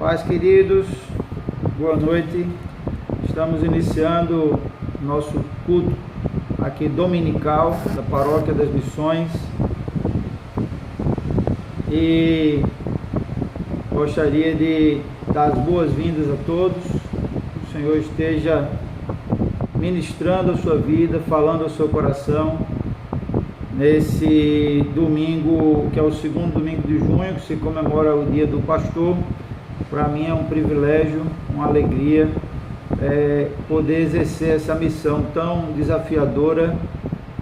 Paz, queridos, boa noite. Estamos iniciando nosso culto aqui dominical da Paróquia das Missões e gostaria de dar as boas-vindas a todos. O Senhor esteja ministrando a sua vida, falando ao seu coração nesse domingo, que é o segundo domingo de junho, que se comemora o Dia do Pastor. Para mim é um privilégio, uma alegria poder exercer essa missão tão desafiadora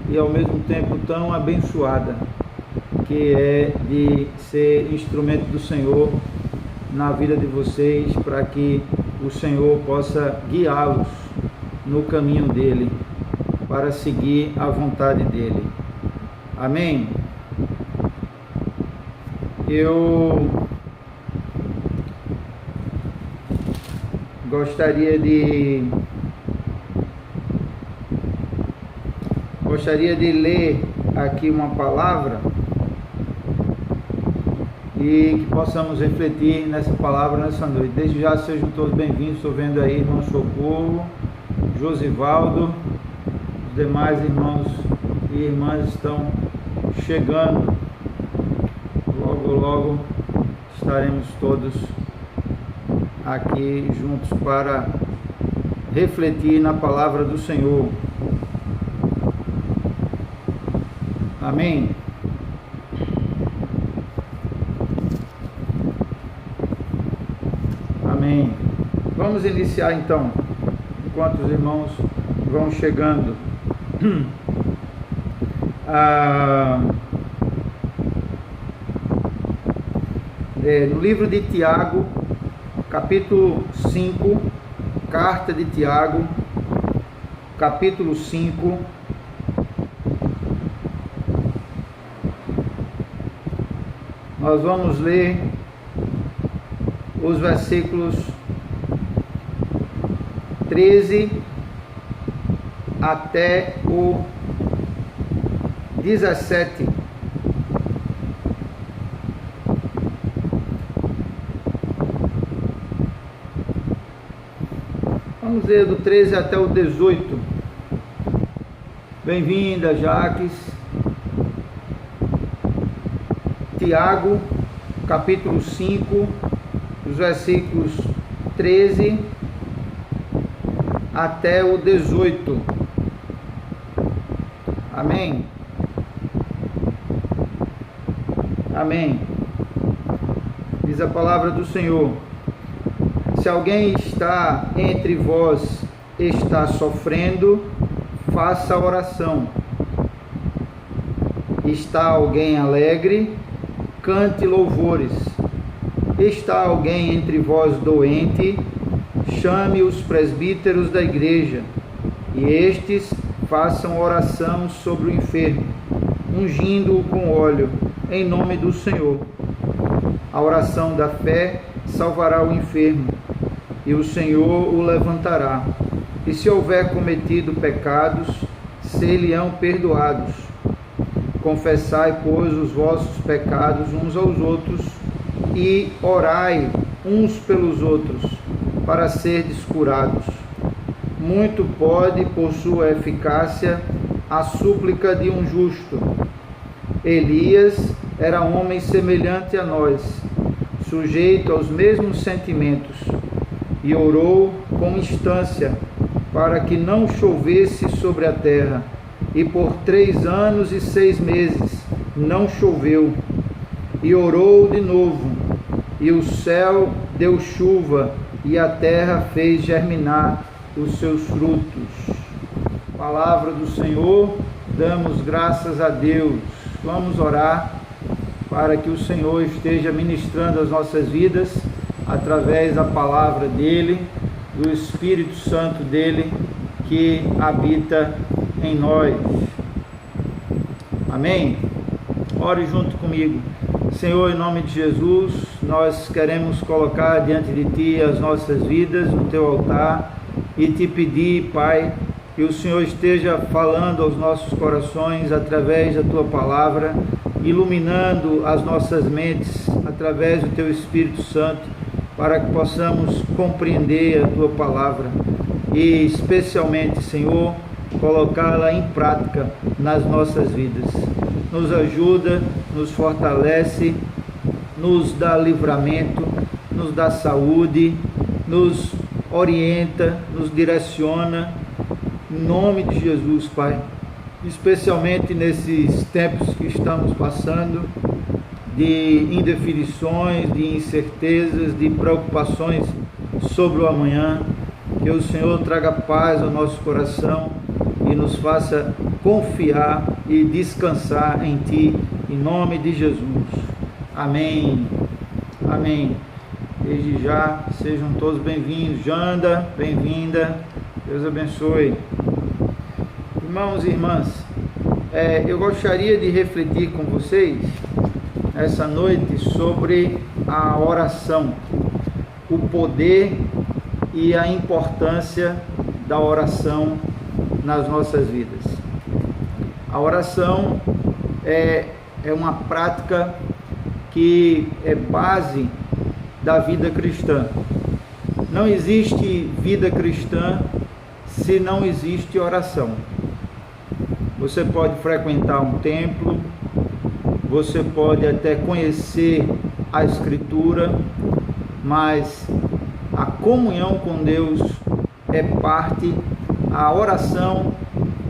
e ao mesmo tempo tão abençoada, que é de ser instrumento do Senhor na vida de vocês, para que o Senhor possa guiá-los no caminho dele, para seguir a vontade dele. Amém? Eu gostaria de ler aqui uma palavra e que possamos refletir nessa palavra nessa noite. Desde já sejam todos bem-vindos. Estou vendo aí irmão Socorro, Josivaldo, os demais irmãos e irmãs estão chegando. Logo estaremos todos aqui juntos para refletir na palavra do Senhor. Amém? Amém. Vamos iniciar então, enquanto os irmãos vão chegando. No livro de Tiago, capítulo 5, carta de Tiago, capítulo 5, nós vamos ler os versículos 13 até o 17. Vamos ler do 13 até o 18. Bem-vinda, Jaques. Tiago, capítulo 5, os versículos 13 até o 18. Amém? Amém. Diz a palavra do Senhor: se alguém está entre vós, está sofrendo, faça oração. Está alguém alegre, cante louvores. Está alguém entre vós doente, chame os presbíteros da igreja, e estes façam oração sobre o enfermo, ungindo-o com óleo, em nome do Senhor. A oração da fé salvará o enfermo, e o Senhor o levantará. E se houver cometido pecados, ser-lhe-ão perdoados. Confessai, pois, os vossos pecados uns aos outros, e orai uns pelos outros, para serdes curados. Muito pode, por sua eficácia, a súplica de um justo. Elias era homem semelhante a nós, sujeito aos mesmos sentimentos, e orou com instância para que não chovesse sobre a terra, e por 3 anos e 6 meses não choveu. E orou de novo, e o céu deu chuva, e a terra fez germinar os seus frutos. Palavra do Senhor, damos graças a Deus. Vamos orar para que o Senhor esteja ministrando as nossas vidas através da palavra dele, do Espírito Santo dele que habita em nós. Amém? Ore junto comigo. Senhor, em nome de Jesus, nós queremos colocar diante de Ti as nossas vidas no Teu altar e Te pedir, Pai, que o Senhor esteja falando aos nossos corações através da Tua palavra, iluminando as nossas mentes através do Teu Espírito Santo, para que possamos compreender a Tua palavra e, especialmente, Senhor, colocá-la em prática nas nossas vidas. Nos ajuda, nos fortalece, nos dá livramento, nos dá saúde, nos orienta, nos direciona, em nome de Jesus, Pai. Especialmente nesses tempos que estamos passando, de indefinições, de incertezas, de preocupações sobre o amanhã, que o Senhor traga paz ao nosso coração e nos faça confiar e descansar em Ti, em nome de Jesus. Amém. Amém. Desde já, sejam todos bem-vindos. Janda, bem-vinda. Deus abençoe. Irmãos e irmãs, eu gostaria de refletir com vocês essa noite sobre a oração, o poder e a importância da oração nas nossas vidas. A oração é uma prática que é base da vida cristã. Não existe vida cristã se não existe oração. Você pode frequentar um templo, você pode até conhecer a Escritura, mas a comunhão com Deus é parte, a oração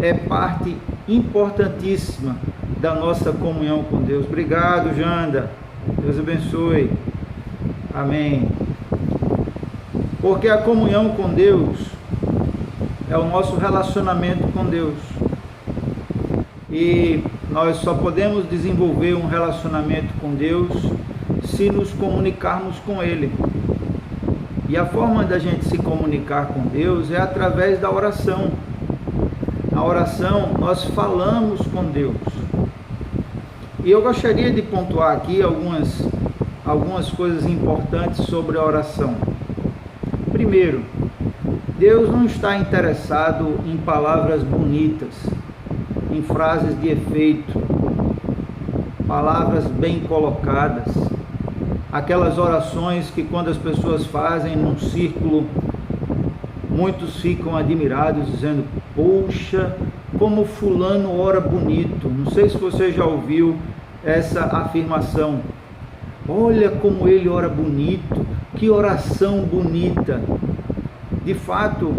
é parte importantíssima da nossa comunhão com Deus. Obrigado, Janda. Deus abençoe. Amém. Porque a comunhão com Deus é o nosso relacionamento com Deus. E nós só podemos desenvolver um relacionamento com Deus se nos comunicarmos com Ele. E a forma da gente se comunicar com Deus é através da oração. Na oração, nós falamos com Deus. E eu gostaria de pontuar aqui algumas coisas importantes sobre a oração. Primeiro, Deus não está interessado em palavras bonitas, em frases de efeito, palavras bem colocadas, aquelas orações que quando as pessoas fazem num círculo, muitos ficam admirados, dizendo: poxa, como fulano ora bonito. Não sei se você já ouviu essa afirmação. Olha como ele ora bonito, que oração bonita. De fato,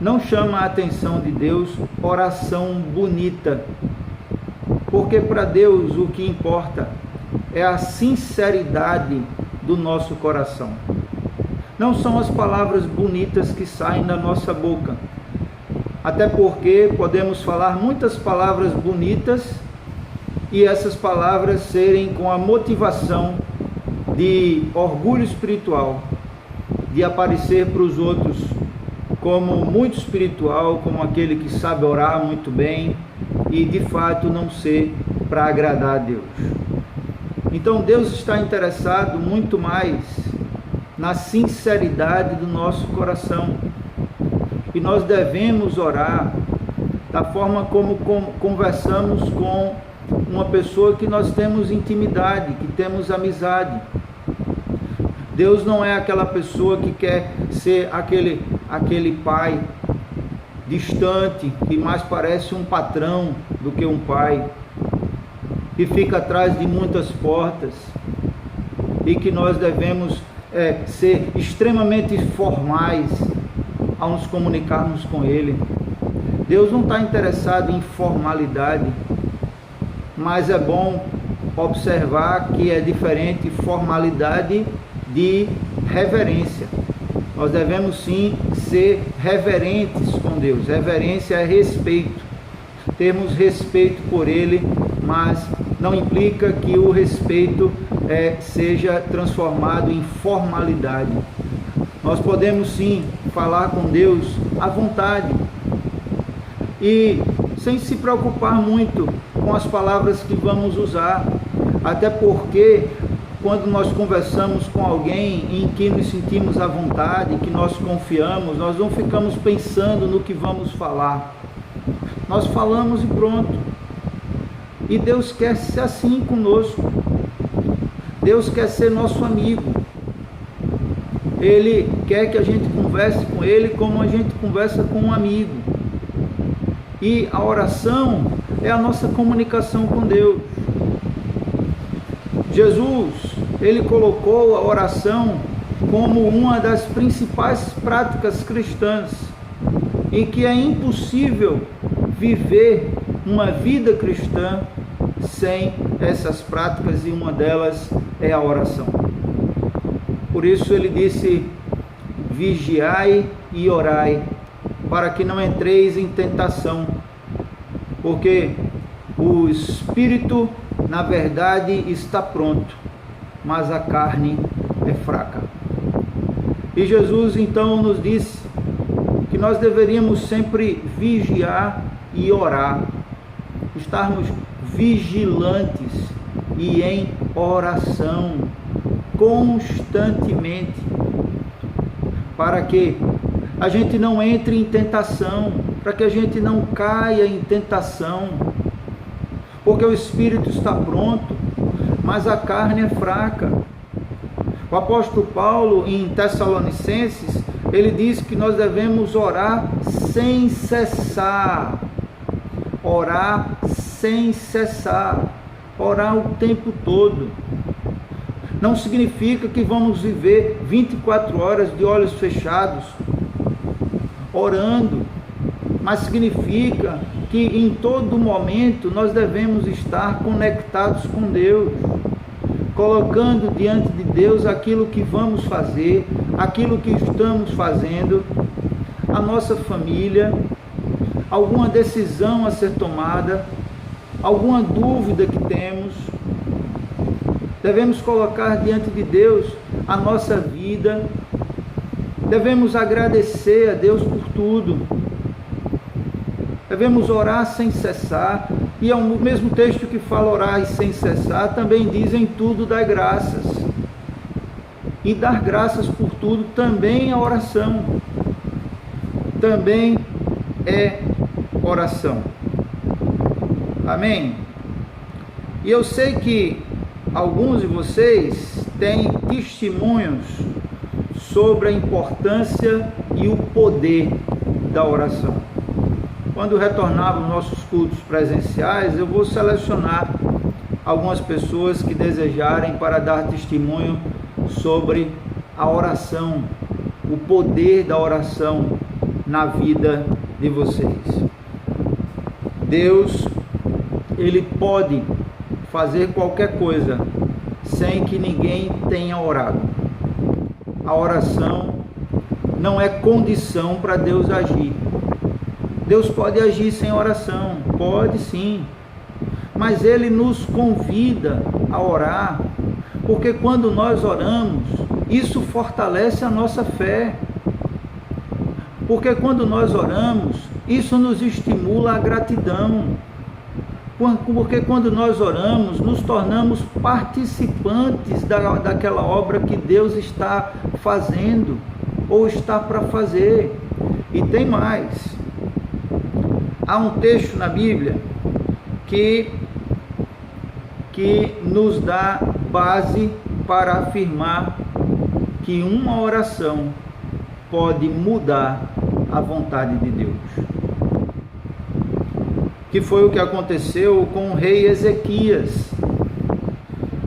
não chama a atenção de Deus oração bonita, porque para Deus o que importa é a sinceridade do nosso coração. Não são as palavras bonitas que saem da nossa boca, até porque podemos falar muitas palavras bonitas e essas palavras serem com a motivação de orgulho espiritual, de aparecer para os outros como muito espiritual, como aquele que sabe orar muito bem, e de fato não ser para agradar a Deus. Então Deus está interessado muito mais na sinceridade do nosso coração, e nós devemos orar da forma como conversamos com uma pessoa que nós temos intimidade, que temos amizade. Deus não é aquela pessoa que quer ser aquele pai distante, que mais parece um patrão do que um pai, que fica atrás de muitas portas, e que nós devemos ser extremamente formais ao nos comunicarmos com Ele. Deus não está interessado em formalidade, mas é bom observar que é diferente formalidade de reverência. Nós devemos sim ser reverentes com Deus. Reverência é respeito. Temos respeito por Ele, mas não implica que o respeito seja transformado em formalidade. Nós podemos sim falar com Deus à vontade e sem se preocupar muito com as palavras que vamos usar, até porque quando nós conversamos com alguém em que nos sentimos à vontade, que nós confiamos, nós não ficamos pensando no que vamos falar. Nós falamos e pronto. E Deus quer ser assim conosco. Deus quer ser nosso amigo. Ele quer que a gente converse com Ele como a gente conversa com um amigo. E a oração é a nossa comunicação com Deus. Jesus, Ele colocou a oração como uma das principais práticas cristãs, e que é impossível viver uma vida cristã sem essas práticas, e uma delas é a oração. Por isso ele disse: vigiai e orai, para que não entreis em tentação, porque o espírito, na verdade, está pronto, mas a carne é fraca. E Jesus então nos disse que nós deveríamos sempre vigiar e orar, estarmos vigilantes e em oração constantemente, para que a gente não entre em tentação, para que a gente não caia em tentação, porque o espírito está pronto, mas a carne é fraca. O apóstolo Paulo, em Tessalonicenses, ele diz que nós devemos orar sem cessar. Orar sem cessar. Orar o tempo todo. Não significa que vamos viver 24 horas de olhos fechados, orando, mas significa que em todo momento nós devemos estar conectados com Deus, colocando diante de Deus aquilo que vamos fazer, aquilo que estamos fazendo, a nossa família, alguma decisão a ser tomada, alguma dúvida que temos. Devemos colocar diante de Deus a nossa vida, devemos agradecer a Deus por tudo, devemos orar sem cessar. E é o mesmo texto que fala orar e sem cessar, também diz: em tudo dai graças. E dar graças por tudo também é oração, também é oração. Amém? E eu sei que alguns de vocês têm testemunhos sobre a importância e o poder da oração. Quando retornar aos nossos cultos presenciais, eu vou selecionar algumas pessoas que desejarem para dar testemunho sobre a oração, o poder da oração na vida de vocês. Deus, Ele pode fazer qualquer coisa sem que ninguém tenha orado. A oração não é condição para Deus agir. Deus pode agir sem oração, pode sim, mas Ele nos convida a orar, porque quando nós oramos, isso fortalece a nossa fé, porque quando nós oramos, isso nos estimula a gratidão, porque quando nós oramos, nos tornamos participantes daquela obra que Deus está fazendo, ou está para fazer. E tem mais. Há um texto na Bíblia que nos dá base para afirmar que uma oração pode mudar a vontade de Deus. Que foi o que aconteceu com o rei Ezequias.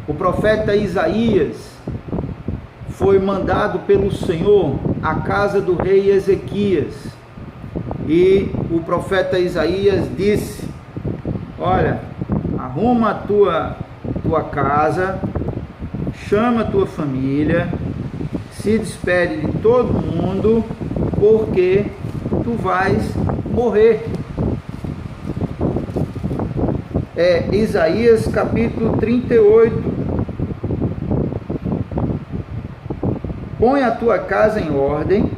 O profeta Isaías foi mandado pelo Senhor à casa do rei Ezequias. E o profeta Isaías disse: olha, arruma a tua casa, chama a tua família, se despede de todo mundo, porque tu vais morrer. É Isaías capítulo 38. Põe a tua casa em ordem,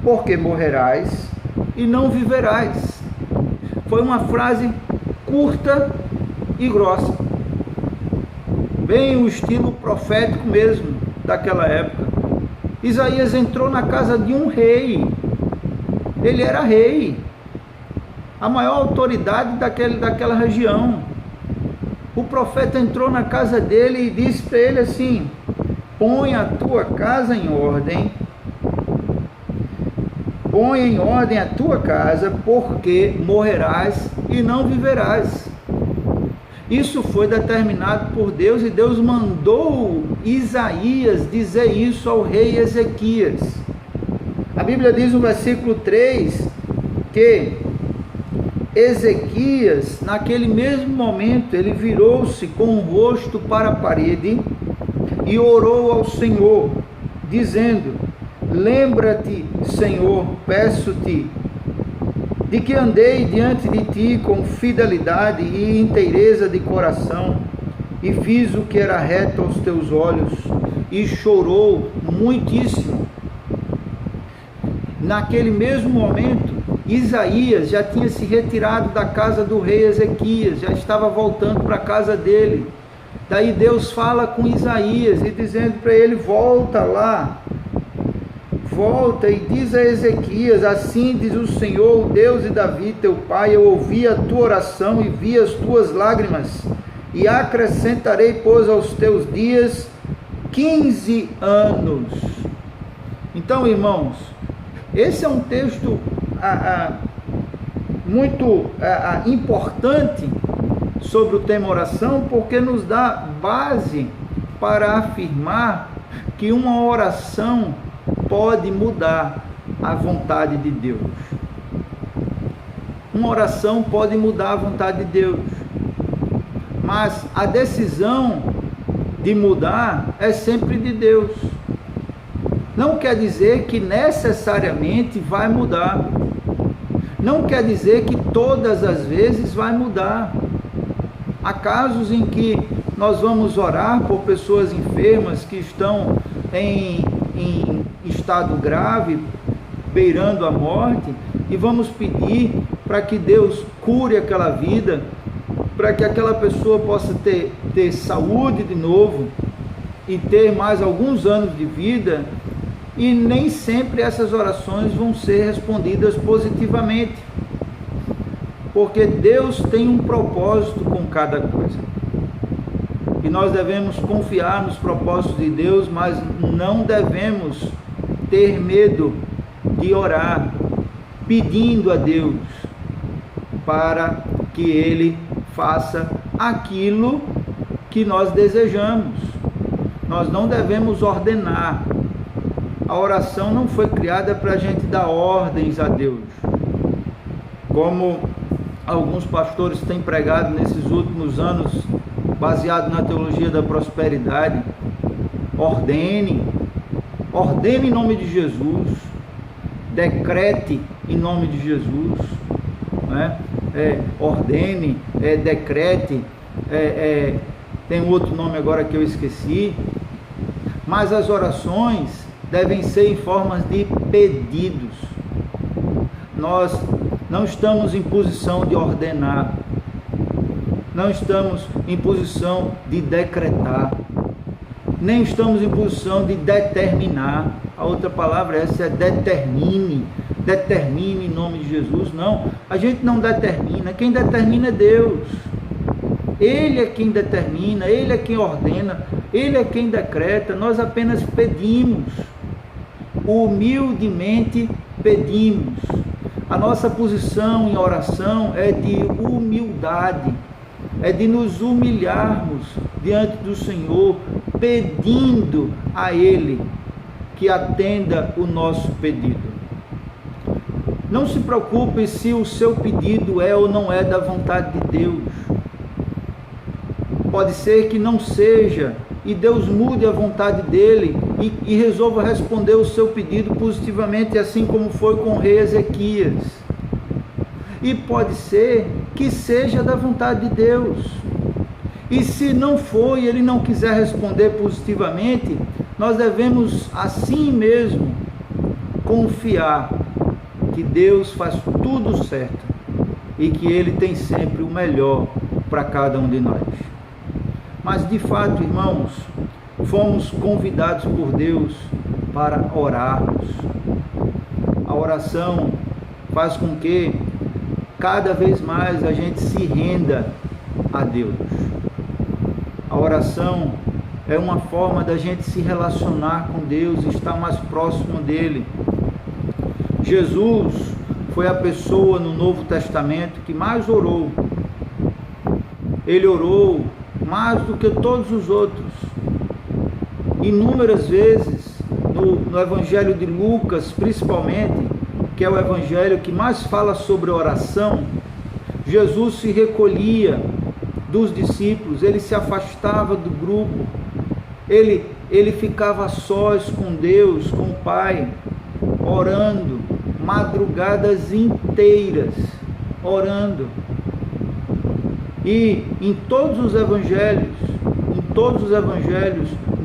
porque morrerás e não viverás. Foi uma frase curta e grossa, bem o estilo profético mesmo daquela época. Isaías entrou na casa de um rei, ele era rei, a maior autoridade daquela região. O profeta entrou na casa dele e disse para ele assim: põe a tua casa em ordem, põe em ordem a tua casa, porque morrerás e não viverás. Isso foi determinado por Deus, e Deus mandou Isaías dizer isso ao rei Ezequias. A Bíblia diz no versículo 3 que Ezequias, naquele mesmo momento, ele virou-se com o rosto para a parede e orou ao Senhor, dizendo: lembra-te, Senhor, peço-te, de que andei diante de ti com fidelidade e inteireza de coração, e fiz o que era reto aos teus olhos, e chorou muitíssimo. Naquele mesmo momento, Isaías já tinha se retirado da casa do rei Ezequias, já estava voltando para a casa dele. Daí Deus fala com Isaías e dizendo para ele: volta lá, volta e diz a Ezequias: assim diz o Senhor, o Deus de Davi teu pai, eu ouvi a tua oração e vi as tuas lágrimas, e acrescentarei, pois, aos teus dias 15 anos. Então, irmãos, esse é um texto muito importante sobre o tema oração, porque nos dá base para afirmar que uma oração pode mudar a vontade de Deus. Uma oração pode mudar a vontade de Deus, mas a decisão de mudar é sempre de Deus. Não quer dizer que necessariamente vai mudar, não quer dizer que todas as vezes vai mudar. Há casos em que nós vamos orar por pessoas enfermas que estão em estado grave, beirando a morte, e vamos pedir para que Deus cure aquela vida, para que aquela pessoa possa ter saúde de novo e ter mais alguns anos de vida. E nem sempre essas orações vão ser respondidas positivamente, porque Deus tem um propósito com cada coisa, e nós devemos confiar nos propósitos de Deus, mas não devemos ter medo de orar, pedindo a Deus para que Ele faça aquilo que nós desejamos. Nós não devemos ordenar. A oração não foi criada para a gente dar ordens a Deus, como alguns pastores têm pregado nesses últimos anos, baseado na teologia da prosperidade. Ordene em nome de Jesus, decrete em nome de Jesus, né? Ordene, decrete, tem um outro nome agora que eu esqueci, mas as orações devem ser em formas de pedidos. Nós não estamos em posição de ordenar, não estamos em posição de decretar, nem estamos em posição de determinar. A outra palavra essa é determine em nome de Jesus. Não, a gente não determina, quem determina é Deus. Ele é quem determina, Ele é quem ordena, Ele é quem decreta. Nós apenas pedimos, humildemente pedimos. A nossa posição em oração é de humildade, é de nos humilharmos diante do Senhor, pedindo a Ele que atenda o nosso pedido. Não se preocupe se o seu pedido é ou não é da vontade de Deus. Pode ser que não seja, e Deus mude a vontade dele e resolva responder o seu pedido positivamente, assim como foi com o rei Ezequias. E pode ser que seja da vontade de Deus. E se não for e ele não quiser responder positivamente, nós devemos assim mesmo confiar que Deus faz tudo certo e que Ele tem sempre o melhor para cada um de nós. Mas de fato, irmãos, fomos convidados por Deus para orarmos. A oração faz com que cada vez mais a gente se renda a Deus. A oração é uma forma da gente se relacionar com Deus, estar mais próximo dele. Jesus foi a pessoa no Novo Testamento que mais orou. Ele orou mais do que todos os outros. Inúmeras vezes, no Evangelho de Lucas, principalmente, que é o evangelho que mais fala sobre oração, Jesus se recolhia dos discípulos, ele se afastava do grupo, ele ficava sós com Deus, com o Pai, orando, madrugadas inteiras, orando. E em todos os evangelhos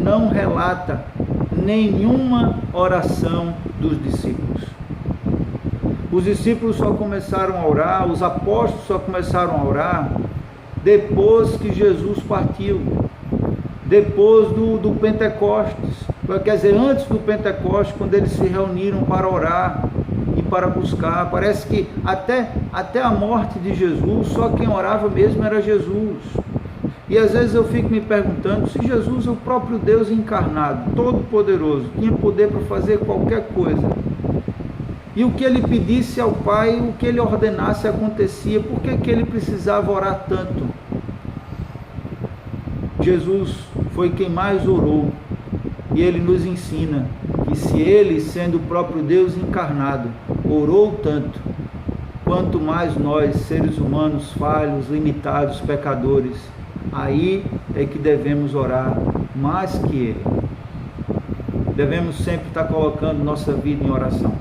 não relata nenhuma oração dos discípulos. Os discípulos só começaram a orar, os apóstolos só começaram a orar depois que Jesus partiu, depois do Pentecostes, quer dizer, antes do Pentecostes, quando eles se reuniram para orar e para buscar. Parece que até a morte de Jesus, só quem orava mesmo era Jesus. E às vezes eu fico me perguntando, se Jesus é o próprio Deus encarnado, todo-poderoso, tinha poder para fazer qualquer coisa, e o que ele pedisse ao Pai, o que ele ordenasse acontecia, por que ele precisava orar tanto? Jesus foi quem mais orou, e ele nos ensina que se ele, sendo o próprio Deus encarnado, orou tanto, quanto mais nós, seres humanos falhos, limitados, pecadores, aí é que devemos orar mais que ele. Devemos sempre estar colocando nossa vida em oração.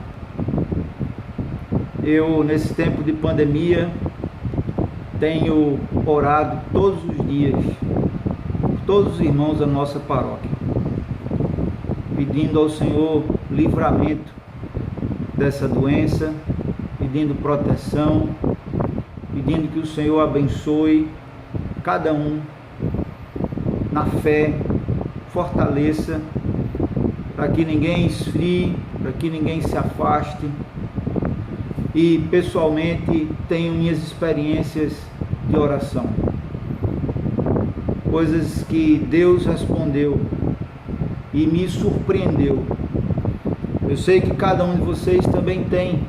Eu, nesse tempo de pandemia, tenho orado todos os dias, por todos os irmãos da nossa paróquia, pedindo ao Senhor livramento dessa doença, pedindo proteção, pedindo que o Senhor abençoe cada um na fé, fortaleça, para que ninguém esfrie, para que ninguém se afaste. E pessoalmente tenho minhas experiências de oração, coisas que Deus respondeu e me surpreendeu. Eu sei que cada um de vocês também tem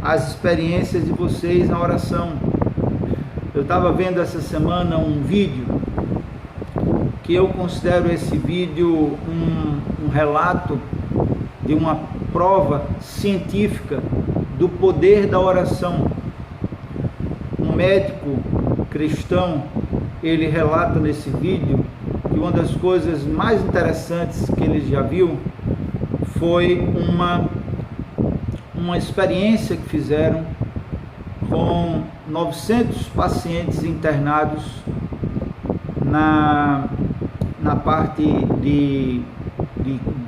as experiências de vocês na oração. Eu estava vendo essa semana um vídeo, que eu considero esse vídeo um relato de uma prova científica do poder da oração. Um médico cristão, ele relata nesse vídeo que uma das coisas mais interessantes que ele já viu foi uma experiência que fizeram com 900 pacientes internados na parte de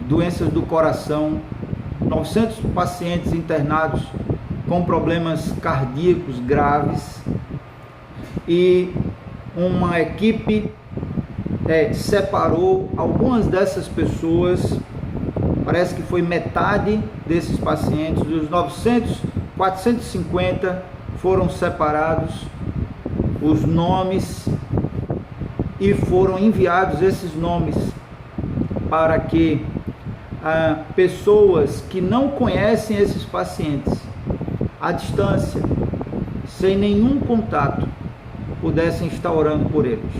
doenças do coração, 900 pacientes internados com problemas cardíacos graves, e uma equipe separou algumas dessas pessoas, parece que foi metade desses pacientes, dos 900, 450 foram separados os nomes e foram enviados esses nomes para que pessoas que não conhecem esses pacientes, à distância, sem nenhum contato, pudessem estar orando por eles.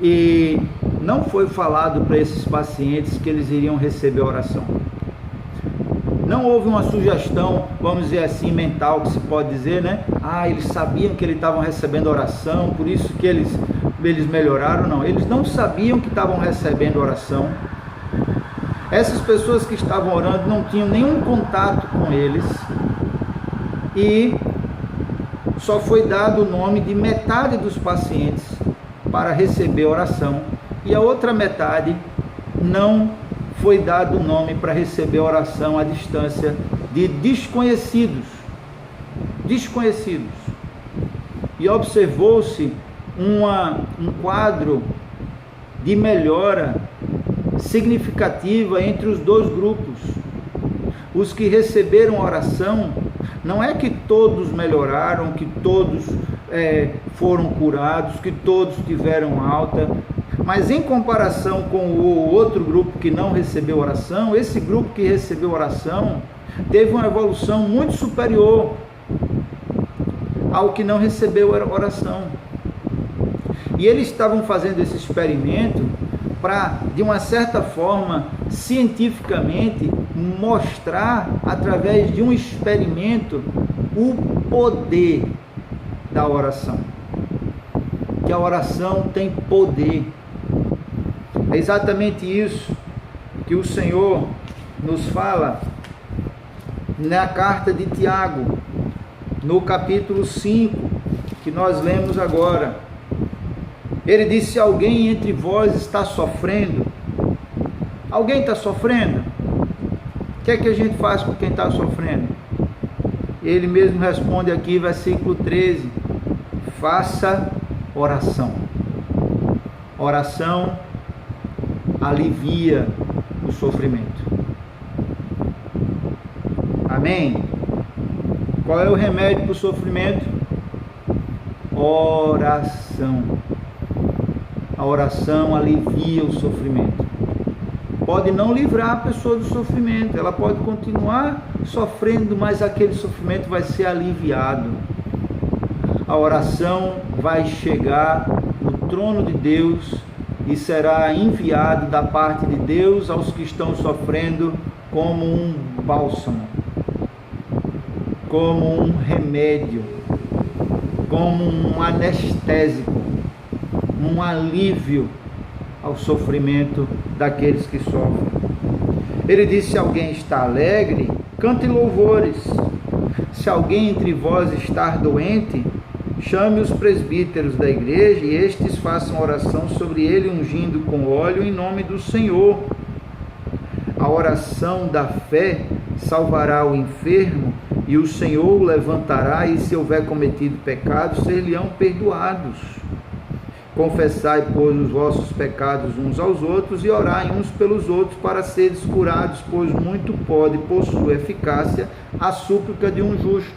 E não foi falado para esses pacientes que eles iriam receber oração. Não houve uma sugestão, vamos dizer assim, mental, que se pode dizer, né? Eles sabiam que eles estavam recebendo oração, por isso que eles melhoraram. Não, eles não sabiam que estavam recebendo oração. Essas pessoas que estavam orando não tinham nenhum contato com eles, e só foi dado o nome de metade dos pacientes para receber oração, e a outra metade não foi dado o nome para receber oração à distância, de desconhecidos. E observou-se um quadro de melhora significativa entre os dois grupos. Os que receberam oração, não é que todos melhoraram, que todos foram curados, que todos tiveram alta, Mas em comparação com o outro grupo que não recebeu oração, esse grupo que recebeu oração teve uma evolução muito superior ao que não recebeu oração. E eles estavam fazendo esse experimento para, de uma certa forma, cientificamente, mostrar, através de um experimento, o poder da oração. Que a oração tem poder. É exatamente isso que o Senhor nos fala na carta de Tiago, no capítulo 5, que nós lemos agora. Ele disse: se alguém entre vós está sofrendo, alguém está sofrendo? O que é que a gente faz com quem está sofrendo? Ele mesmo responde aqui, versículo 13: faça oração. Oração alivia o sofrimento. Amém? Qual é o remédio para o sofrimento? Oração. A oração alivia o sofrimento. Pode não livrar a pessoa do sofrimento, ela pode continuar sofrendo, mas aquele sofrimento vai ser aliviado. A oração vai chegar no trono de Deus e será enviado da parte de Deus aos que estão sofrendo como um bálsamo, como um remédio, como um anestésico, um alívio ao sofrimento daqueles que sofrem. Ele disse: se alguém está alegre, cante louvores. Se alguém entre vós está doente, chame os presbíteros da igreja e estes façam oração sobre ele, ungindo com óleo em nome do Senhor. A oração da fé salvará o enfermo e o Senhor o levantará, e se houver cometido pecados, ser-lhe-ão perdoados. Confessai, pois, os vossos pecados uns aos outros e orai uns pelos outros para seres curados, pois muito pode, por sua eficácia, a súplica de um justo.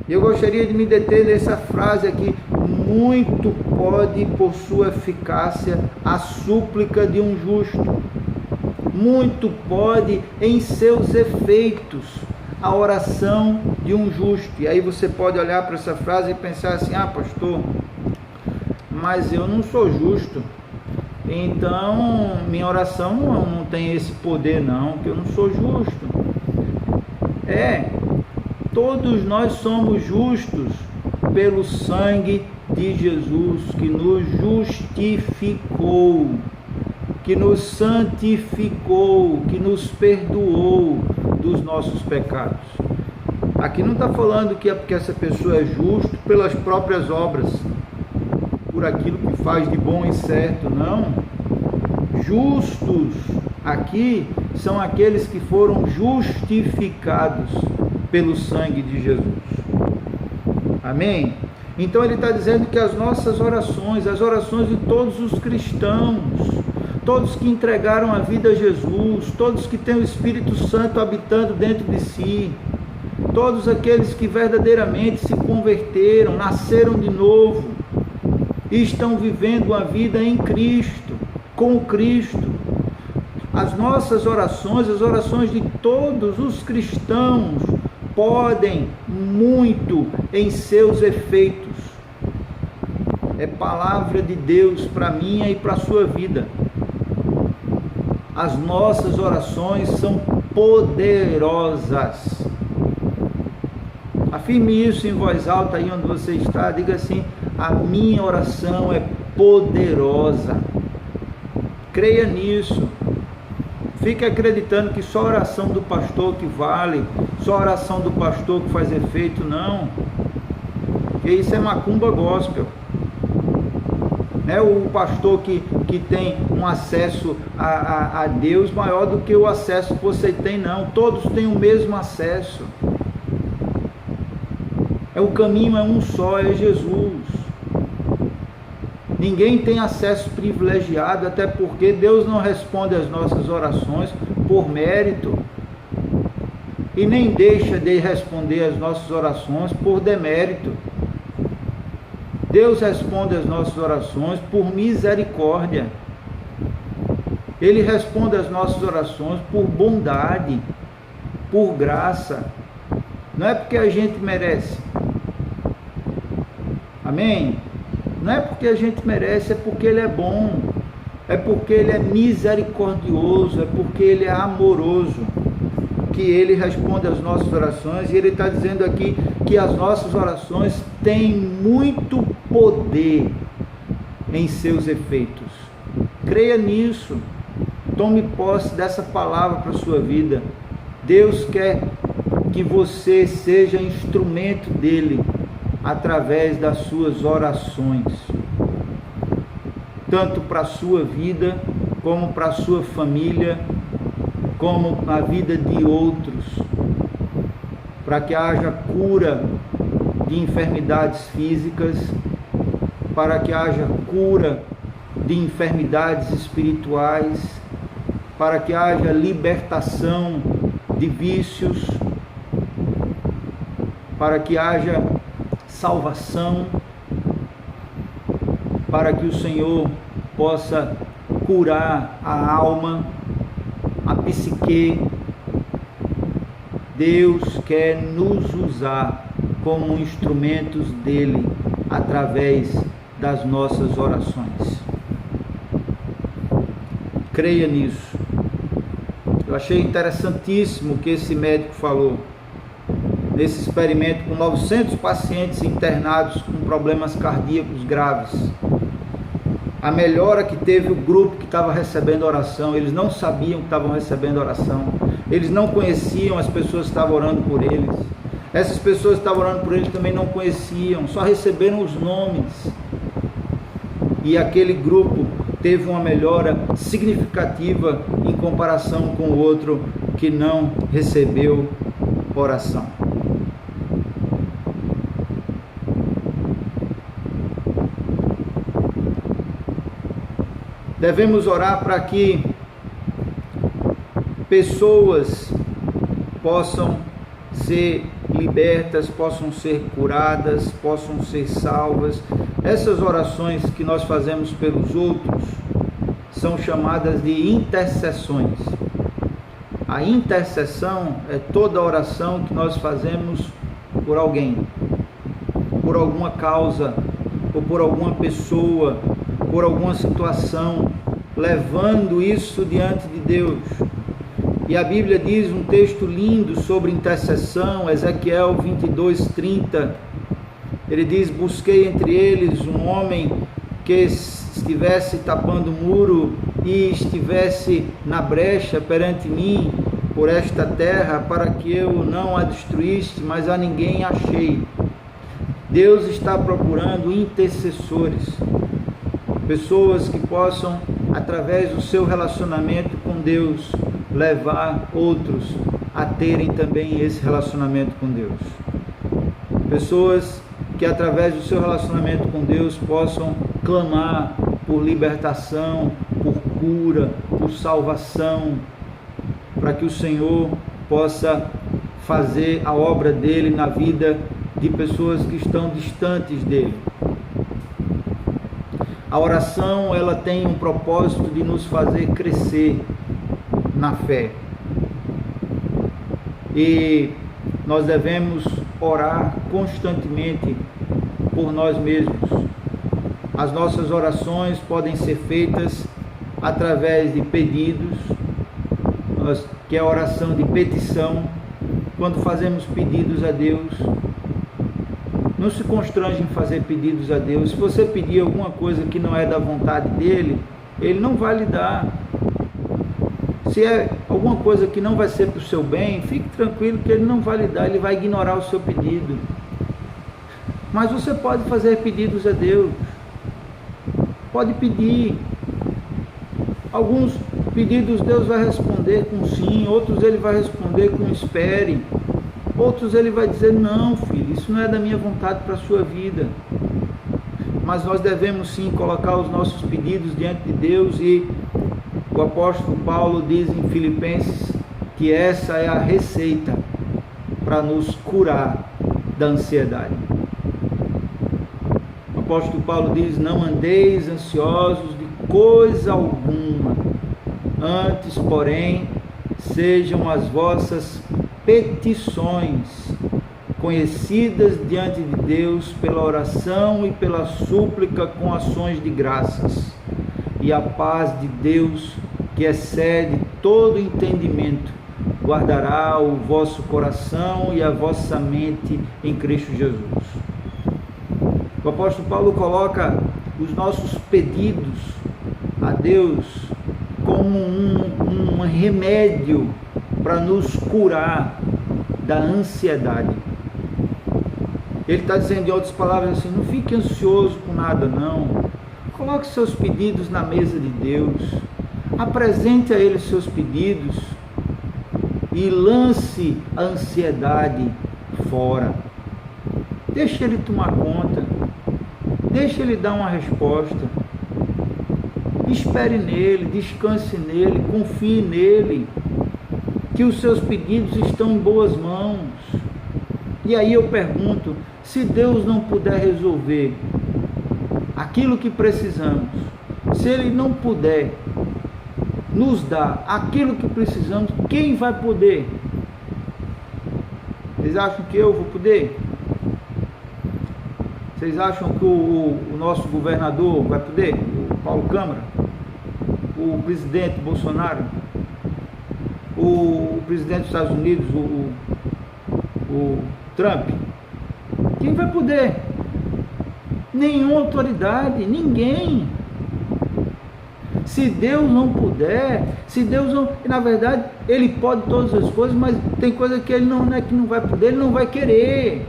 Eu gostaria de me deter nessa frase aqui: muito pode, por sua eficácia, a súplica de um justo. Muito pode, em seus efeitos, a oração de um justo. E aí você pode olhar para essa frase e pensar assim: ah, pastor, mas eu não sou justo, então minha oração não tem esse poder não, que eu não sou justo. Todos nós somos justos pelo sangue de Jesus, que nos justificou, que nos santificou, que nos perdoou dos nossos pecados. Aqui não está falando que é porque essa pessoa é justa pelas próprias obras, por aquilo que faz de bom e certo, não. Justos aqui são aqueles que foram justificados pelo sangue de Jesus. Amém? Então ele está dizendo que as nossas orações, as orações de todos os cristãos, todos que entregaram a vida a Jesus, todos que têm o Espírito Santo habitando dentro de si, todos aqueles que verdadeiramente se converteram, nasceram de novo e estão vivendo uma vida em Cristo, com Cristo. As nossas orações, as orações de todos os cristãos, podem muito em seus efeitos. É palavra de Deus para a minha e para a sua vida. As nossas orações são poderosas. Afirme isso em voz alta aí onde você está. Diga assim: a minha oração é poderosa. Creia nisso. Fique acreditando que só a oração do pastor que vale, só a oração do pastor que faz efeito, não. Porque isso é macumba gospel. É o pastor que tem um acesso a Deus maior do que o acesso que você tem, não. Todos têm o mesmo acesso. O caminho é um só, é Jesus. Ninguém tem acesso privilegiado, até porque Deus não responde às nossas orações por mérito e nem deixa de responder às nossas orações por demérito. Deus responde às nossas orações por misericórdia. Ele responde às nossas orações por bondade, por graça. Não é porque a gente merece. Amém? Não é porque a gente merece, é porque Ele é bom. É porque Ele é misericordioso, é porque Ele é amoroso, que Ele responde às nossas orações. E Ele está dizendo aqui que as nossas orações têm muito poder em seus efeitos. Creia nisso. Tome posse dessa palavra para a sua vida. Deus quer que você seja instrumento dEle através das suas orações, tanto para a sua vida, como para a sua família, como na vida de outros, para que haja cura de enfermidades físicas, para que haja cura de enfermidades espirituais, para que haja libertação de vícios, para que haja salvação, para que o Senhor possa curar a alma, a psique. Deus quer nos usar como instrumentos dele através das nossas orações. Creia nisso. Eu achei interessantíssimo o que esse médico falou. Nesse experimento com 900 pacientes internados com problemas cardíacos graves, a melhora que teve o grupo que estava recebendo oração. Eles não sabiam que estavam recebendo oração, eles não conheciam as pessoas que estavam orando por eles, essas pessoas que estavam orando por eles também não conheciam, só receberam os nomes, e aquele grupo teve uma melhora significativa em comparação com o outro que não recebeu oração. Devemos orar para que pessoas possam ser libertas, possam ser curadas, possam ser salvas. Essas orações que nós fazemos pelos outros são chamadas de intercessões. A intercessão é toda oração que nós fazemos por alguém, por alguma causa, ou por alguma pessoa, por alguma situação, levando isso diante de Deus. E a Bíblia diz um texto lindo sobre intercessão, Ezequiel 22:30, ele diz: busquei entre eles um homem que estivesse tapando o muro e estivesse na brecha perante mim por esta terra, para que eu não a destruísse, mas a ninguém achei. Deus está procurando intercessores, pessoas que possam, através do seu relacionamento com Deus, levar outros a terem também esse relacionamento com Deus. Pessoas que, através do seu relacionamento com Deus, possam clamar por libertação, por cura, por salvação, para que o Senhor possa fazer a obra dele na vida de pessoas que estão distantes dele. A oração, ela tem um propósito de nos fazer crescer na fé. E nós devemos orar constantemente por nós mesmos. As nossas orações podem ser feitas através de pedidos, que é a oração de petição. Quando fazemos pedidos a Deus, não se constrange em fazer pedidos a Deus. Se você pedir alguma coisa que não é da vontade dele, ele não vai lhe dar. Se é alguma coisa que não vai ser para o seu bem, fique tranquilo que ele não vai lhe dar, ele vai ignorar o seu pedido. Mas você pode fazer pedidos a Deus, pode pedir. Alguns pedidos Deus vai responder com sim, outros ele vai responder com espere, outros ele vai dizer: não, filho, isso não é da minha vontade para a sua vida. Mas nós devemos sim colocar os nossos pedidos diante de Deus, e o apóstolo Paulo diz em Filipenses que essa é a receita para nos curar da ansiedade. apóstolo Paulo diz: não andeis ansiosos de coisa alguma, antes, porém, sejam as vossas petições conhecidas diante de Deus pela oração e pela súplica com ações de graças. E a paz de Deus, que excede todo entendimento, guardará o vosso coração e a vossa mente em Cristo Jesus. O apóstolo Paulo coloca os nossos pedidos a Deus como um remédio para nos curar da ansiedade. Ele está dizendo, em outras palavras, assim: não fique ansioso com nada, não. Coloque seus pedidos na mesa de Deus, apresente a Ele seus pedidos e lance a ansiedade fora. Deixe Ele tomar conta, deixe Ele dar uma resposta. Espere nele, descanse nele, confie nele, que os seus pedidos estão em boas mãos. E aí eu pergunto, se Deus não puder resolver aquilo que precisamos, se Ele não puder nos dar aquilo que precisamos, quem vai poder? Vocês acham que eu vou poder? Vocês acham que o nosso governador vai poder? O Paulo Câmara? O presidente Bolsonaro? O presidente dos Estados Unidos, o Trump? Quem vai poder? Nenhuma autoridade, ninguém. Se Deus não puder, se Deus não... Na verdade, Ele pode todas as coisas, mas tem coisa que Ele não é que não vai poder, Ele não vai querer.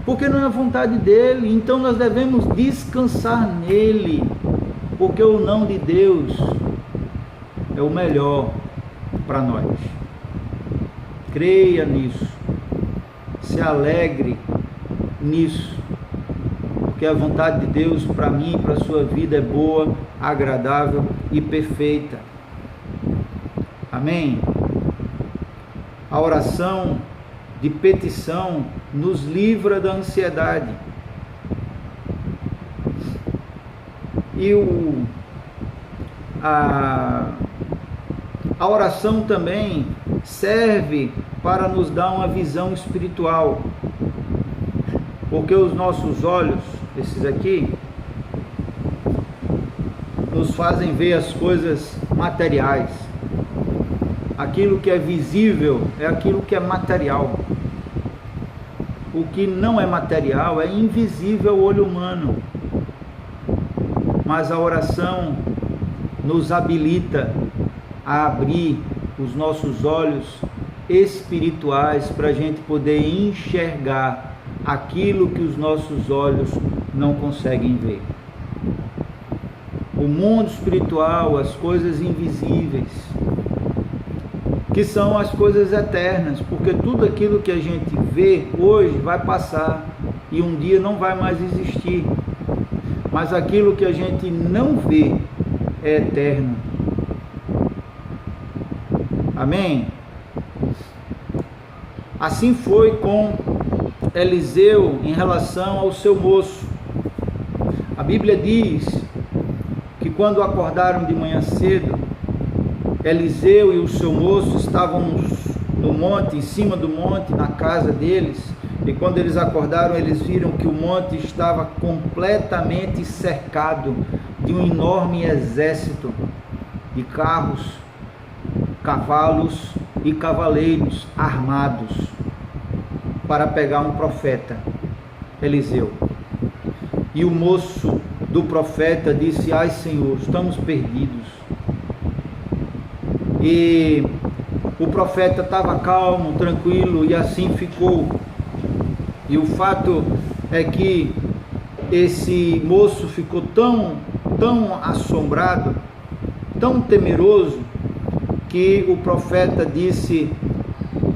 Porque não é a vontade dEle. Então nós devemos descansar nele, porque o não de Deus é o melhor para nós. Creia nisso, se alegre nisso, porque a vontade de Deus para mim e para a sua vida é boa, agradável e perfeita. Amém? A oração de petição nos livra da ansiedade. E a oração também serve para nos dar uma visão espiritual, porque os nossos olhos, esses aqui, nos fazem ver as coisas materiais. Aquilo que é visível é aquilo que é material. O que não é material é invisível ao olho humano. Mas a oração nos habilita a abrir os nossos olhos espirituais para a gente poder enxergar aquilo que os nossos olhos não conseguem ver. O mundo espiritual, as coisas invisíveis, que são as coisas eternas, porque tudo aquilo que a gente vê hoje vai passar e um dia não vai mais existir. Mas aquilo que a gente não vê é eterno. Amém? Assim foi com Eliseu em relação ao seu moço. A Bíblia diz que quando acordaram de manhã cedo, Eliseu e o seu moço estavam no monte, em cima do monte, na casa deles, e quando eles acordaram, eles viram que o monte estava completamente cercado de um enorme exército de carros, cavalos e cavaleiros armados para pegar um profeta, Eliseu. E o moço do profeta disse: ai Senhor, estamos perdidos. E o profeta estava calmo, tranquilo, e assim ficou. E o fato é que esse moço ficou tão assombrado, tão temeroso, que o profeta disse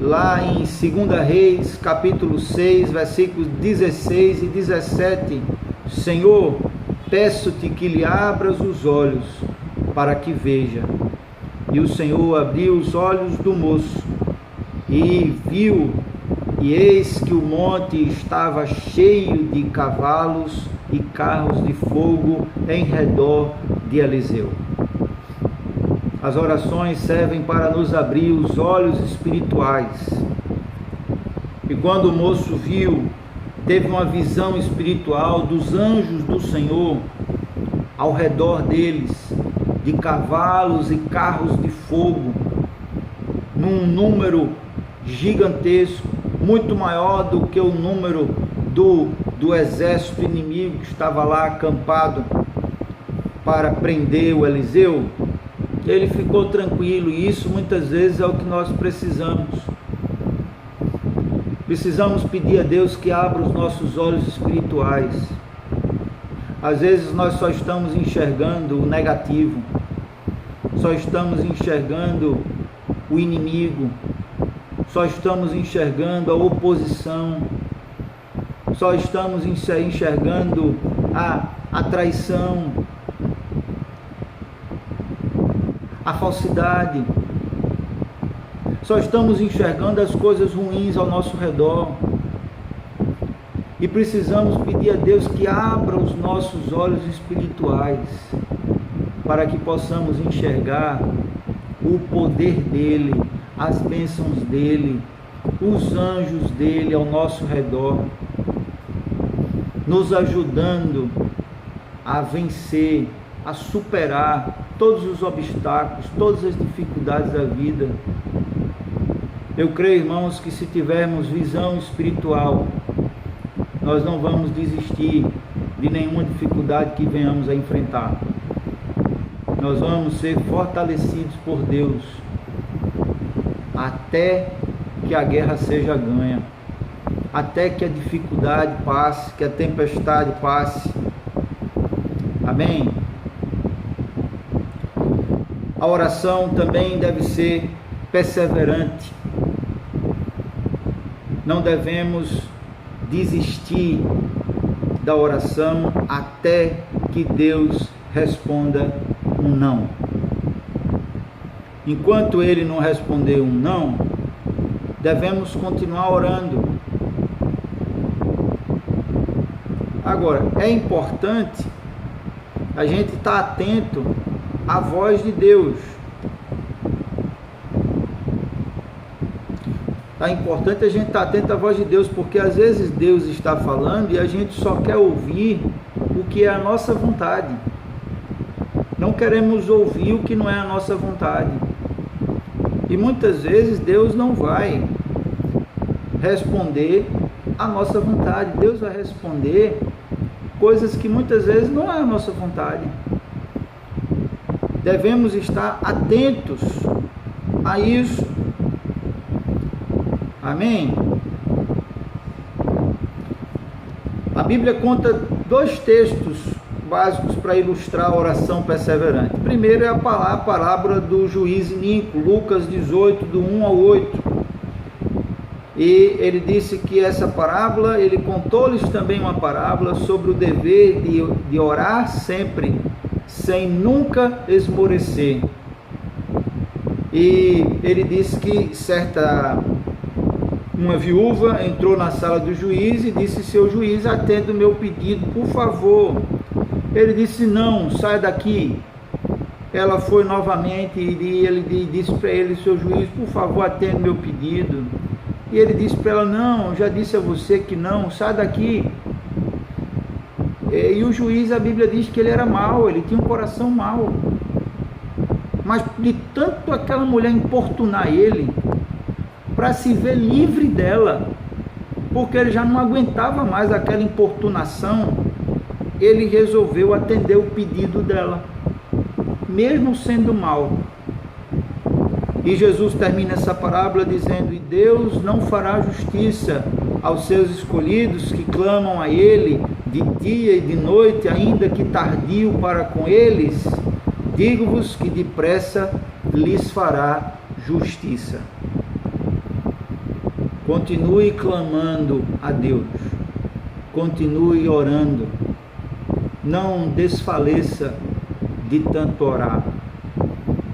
lá em 2 Reis, capítulo 6, versículos 16 e 17: Senhor, peço-te que lhe abras os olhos para que veja. E o Senhor abriu os olhos do moço e viu, E eis que o monte estava cheio de cavalos e carros de fogo em redor de Eliseu. As orações servem para nos abrir os olhos espirituais. E quando o moço viu, teve uma visão espiritual dos anjos do Senhor ao redor deles, de cavalos e carros de fogo, num número gigantesco, muito maior do que o número do exército inimigo que estava lá acampado para prender o Eliseu. Ele ficou tranquilo, e isso muitas vezes é o que nós precisamos. Precisamos pedir a Deus que abra os nossos olhos espirituais. Às vezes nós só estamos enxergando o negativo, só estamos enxergando o inimigo, só estamos enxergando a oposição, só estamos enxergando a traição, a falsidade, só estamos enxergando as coisas ruins ao nosso redor. E precisamos pedir a Deus que abra os nossos olhos espirituais, para que possamos enxergar o poder dEle, as bênçãos dEle, os anjos dEle ao nosso redor, nos ajudando a vencer, a superar todos os obstáculos, todas as dificuldades da vida. Eu creio, irmãos, que se tivermos visão espiritual, nós não vamos desistir de nenhuma dificuldade que venhamos a enfrentar. Nós vamos ser fortalecidos por Deus até que a guerra seja ganha, até que a dificuldade passe, que a tempestade passe. Amém? A oração também deve ser perseverante. Não devemos desistir da oração até que Deus responda um não. Enquanto Ele não responder um não, devemos continuar orando. Agora, é importante a gente estar atento à voz de Deus. É importante a gente estar atento à voz de Deus, porque às vezes Deus está falando e a gente só quer ouvir o que é a nossa vontade. Não queremos ouvir o que não é a nossa vontade. E muitas vezes Deus não vai responder a nossa vontade. Deus vai responder coisas que muitas vezes não é a nossa vontade. Devemos estar atentos a isso. Amém? A Bíblia conta dois textos básicos para ilustrar a oração perseverante. Primeiro é a parábola do juiz iníquo, Lucas 18, do 1 ao 8. E ele disse que essa parábola, ele contou-lhes também uma parábola sobre o dever de orar sempre, sem nunca esmorecer. E ele disse que uma viúva entrou na sala do juiz e disse: seu juiz, atenda o meu pedido, por favor. Ele disse: não, sai daqui. Ela foi novamente e ele disse para ele: seu juiz, por favor, atenda o meu pedido. E ele disse para ela: não, já disse a você que não, sai daqui. E o juiz, a Bíblia diz que ele era mau, ele tinha um coração mau. Mas de tanto aquela mulher importunar ele, para se ver livre dela, porque ele já não aguentava mais aquela importunação, ele resolveu atender o pedido dela, mesmo sendo mau. E Jesus termina essa parábola dizendo: e Deus não fará justiça aos seus escolhidos que clamam a Ele de dia e de noite, ainda que tardio para com eles? Digo-vos que depressa lhes fará justiça. Continue clamando a Deus, continue orando, não desfaleça de tanto orar,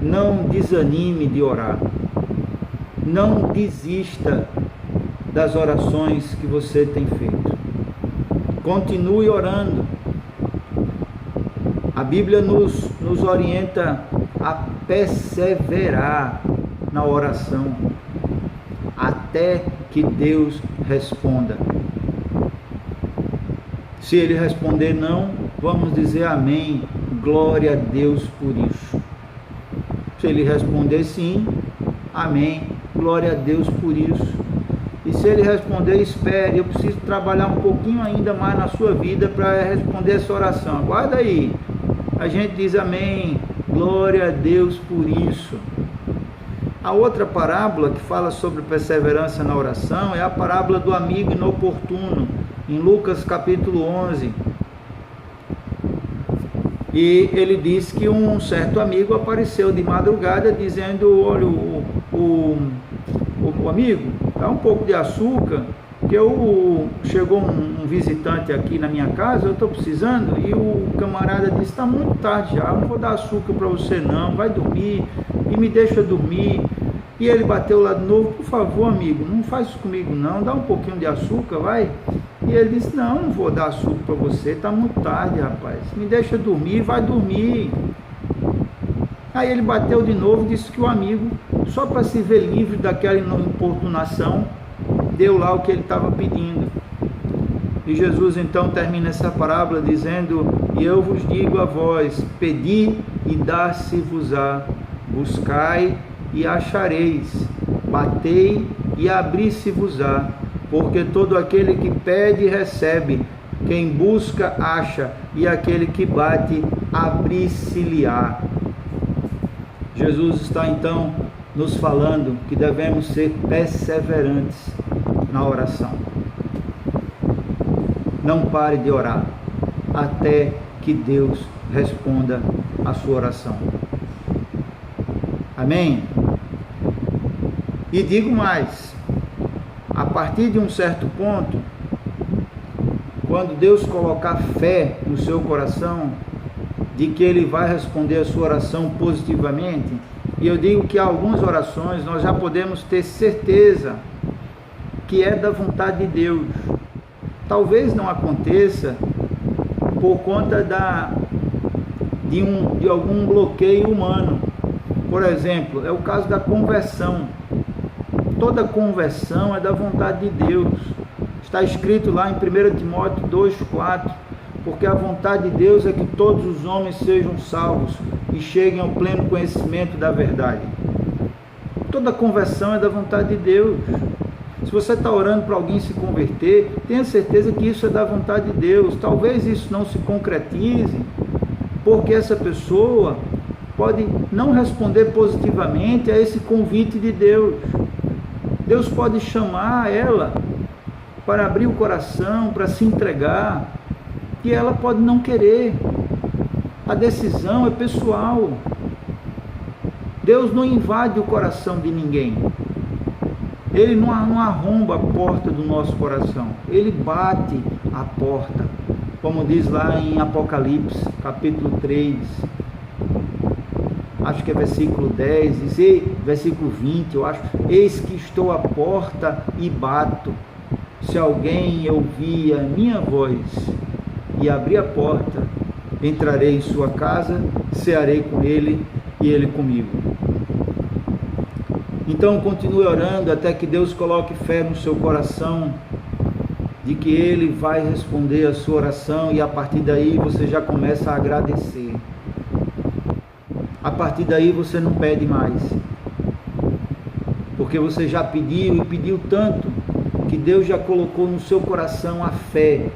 não desanime de orar, não desista das orações que você tem feito. Continue orando. A Bíblia nos orienta a perseverar na oração até que Deus responda. Se Ele responder não, vamos dizer amém, glória a Deus por isso. Se Ele responder sim, amém, glória a Deus por isso. E se Ele responder, espere, eu preciso trabalhar um pouquinho ainda mais na sua vida para responder essa oração. Aguarda aí. A gente diz amém, glória a Deus por isso. A outra parábola que fala sobre perseverança na oração é a parábola do amigo inoportuno, em Lucas capítulo 11. E ele diz que um certo amigo apareceu de madrugada dizendo: olha, o amigo, dá um pouco de açúcar, que chegou um visitante aqui na minha casa, eu estou precisando. E o camarada disse: está muito tarde já, eu não vou dar açúcar para você não, vai dormir e me deixa dormir. E ele bateu lá de novo: por favor, amigo, não faz isso comigo não, dá um pouquinho de açúcar, vai. E ele disse: não vou dar açúcar para você, está muito tarde, rapaz, me deixa dormir, vai dormir. Aí ele bateu de novo e disse que o amigo, só para se ver livre daquela importunação, deu lá o que ele estava pedindo. E Jesus então termina essa parábola dizendo: e eu vos digo a vós, pedi e dar-se-vos-á, buscai e achareis, batei e abri-se-vos-á, porque todo aquele que pede recebe, quem busca acha, e aquele que bate abri-se-lhe-á. Jesus está então nos falando que devemos ser perseverantes na oração. Não pare de orar até que Deus responda a sua oração. Amém? E digo mais, a partir de um certo ponto, quando Deus colocar fé no seu coração de que Ele vai responder a sua oração positivamente, e eu digo que algumas orações nós já podemos ter certeza que é da vontade de Deus. Talvez não aconteça por conta de algum bloqueio humano. Por exemplo, é o caso da conversão. Toda conversão é da vontade de Deus. Está escrito lá em 1 Timóteo 2,4, porque a vontade de Deus é que todos os homens sejam salvos e cheguem ao pleno conhecimento da verdade. Toda conversão é da vontade de Deus. Se você está orando para alguém se converter, tenha certeza que isso é da vontade de Deus. Talvez isso não se concretize, porque essa pessoa pode não responder positivamente a esse convite de Deus. Deus pode chamar ela para abrir o coração, para se entregar, e ela pode não querer. A decisão é pessoal. Deus não invade o coração de ninguém. Ele não arromba a porta do nosso coração. Ele bate a porta, como diz lá em Apocalipse, capítulo 3. Acho que é versículo 10, versículo 20, eu acho. Eis que estou à porta e bato. Se alguém ouvir a minha voz e abrir a porta, entrarei em sua casa, cearei com ele e ele comigo. Então continue orando até que Deus coloque fé no seu coração de que Ele vai responder a sua oração, e a partir daí você já começa a agradecer. A partir daí você não pede mais, porque você já pediu e pediu tanto que Deus já colocou no seu coração a fé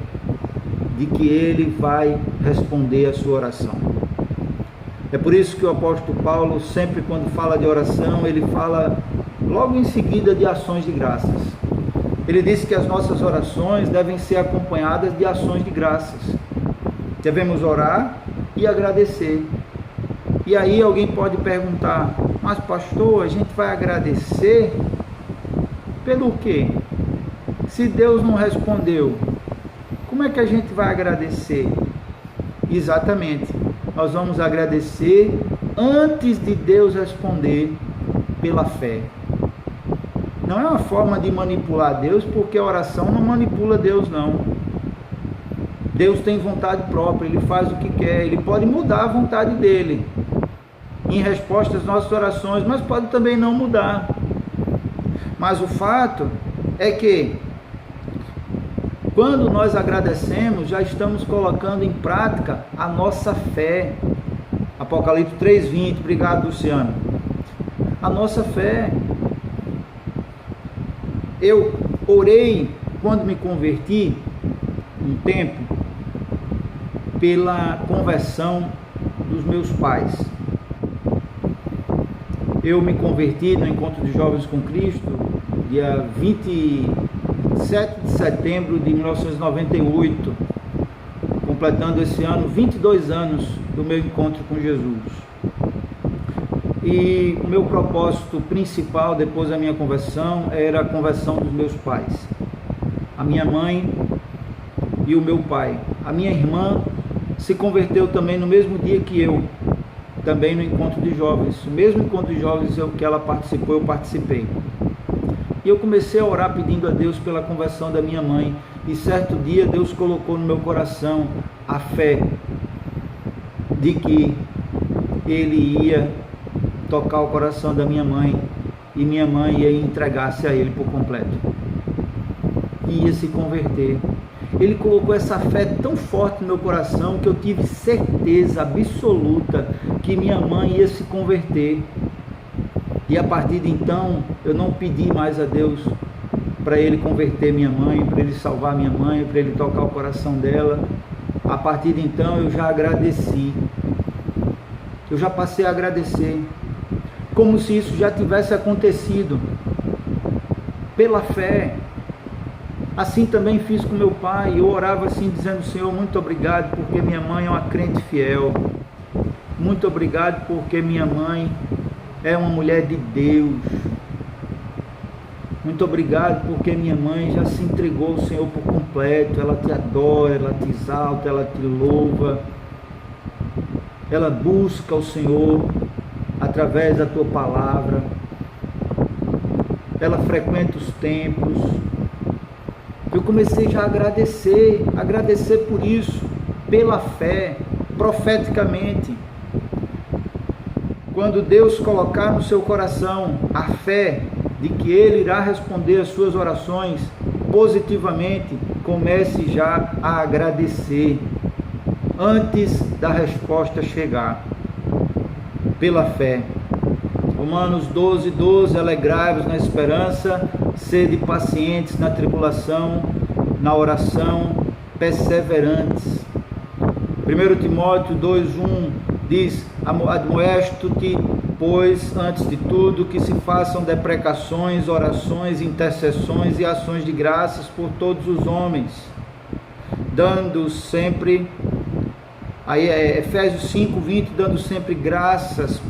de que Ele vai responder a sua oração. É por isso que o apóstolo Paulo, sempre quando fala de oração, ele fala logo em seguida de ações de graças. Ele diz que as nossas orações devem ser acompanhadas de ações de graças. Devemos orar e agradecer. E aí alguém pode perguntar: mas pastor, a gente vai agradecer pelo quê? Se Deus não respondeu, como é que a gente vai agradecer? Exatamente, nós vamos agradecer antes de Deus responder, pela fé. Não é uma forma de manipular Deus, porque a oração não manipula Deus, não. Deus tem vontade própria, Ele faz o que quer, Ele pode mudar a vontade dEle em resposta às nossas orações, mas pode também não mudar. Mas o fato é que, quando nós agradecemos, já estamos colocando em prática a nossa fé. Apocalipse 3:20, obrigado, Luciano. A nossa fé. Eu orei, quando me converti, um tempo, pela conversão dos meus pais. Eu me converti no Encontro de Jovens com Cristo, dia 27 de setembro de 1998, completando esse ano 22 anos do meu encontro com Jesus. E o meu propósito principal depois da minha conversão era a conversão dos meus pais, a minha mãe e o meu pai. A minha irmã se converteu também no mesmo dia que eu, também no encontro de jovens. O mesmo encontro de jovens que ela participou, eu participei. E eu comecei a orar pedindo a Deus pela conversão da minha mãe. E certo dia Deus colocou no meu coração a fé de que Ele ia tocar o coração da minha mãe e minha mãe ia entregar-se a Ele por completo, ia se converter. Ele colocou essa fé tão forte no meu coração que eu tive certeza absoluta que minha mãe ia se converter. E a partir de então eu não pedi mais a Deus para Ele converter minha mãe, para Ele salvar minha mãe, para Ele tocar o coração dela. A partir de então eu já agradeci, eu já passei a agradecer, como se isso já tivesse acontecido, pela fé. Assim também fiz com meu pai. Eu orava assim, dizendo: Senhor, muito obrigado porque minha mãe é uma crente fiel, muito obrigado porque minha mãe é uma mulher de Deus, muito obrigado porque minha mãe já se entregou ao Senhor por completo, ela te adora, ela te exalta, ela te louva, ela busca o Senhor através da tua palavra, ela frequenta os templos. Eu comecei já a agradecer por isso, pela fé, profeticamente. Quando Deus colocar no seu coração a fé de que Ele irá responder as suas orações positivamente, comece já a agradecer antes da resposta chegar, pela fé. Romanos 12:12, alegrai-vos na esperança, sede pacientes na tribulação, na oração, perseverantes. 1 Timóteo 2:1 diz: admoesto-te, pois, antes de tudo, que se façam deprecações, orações, intercessões e ações de graças por todos os homens, dando sempre... Aí é Efésios 5:20, dando sempre graças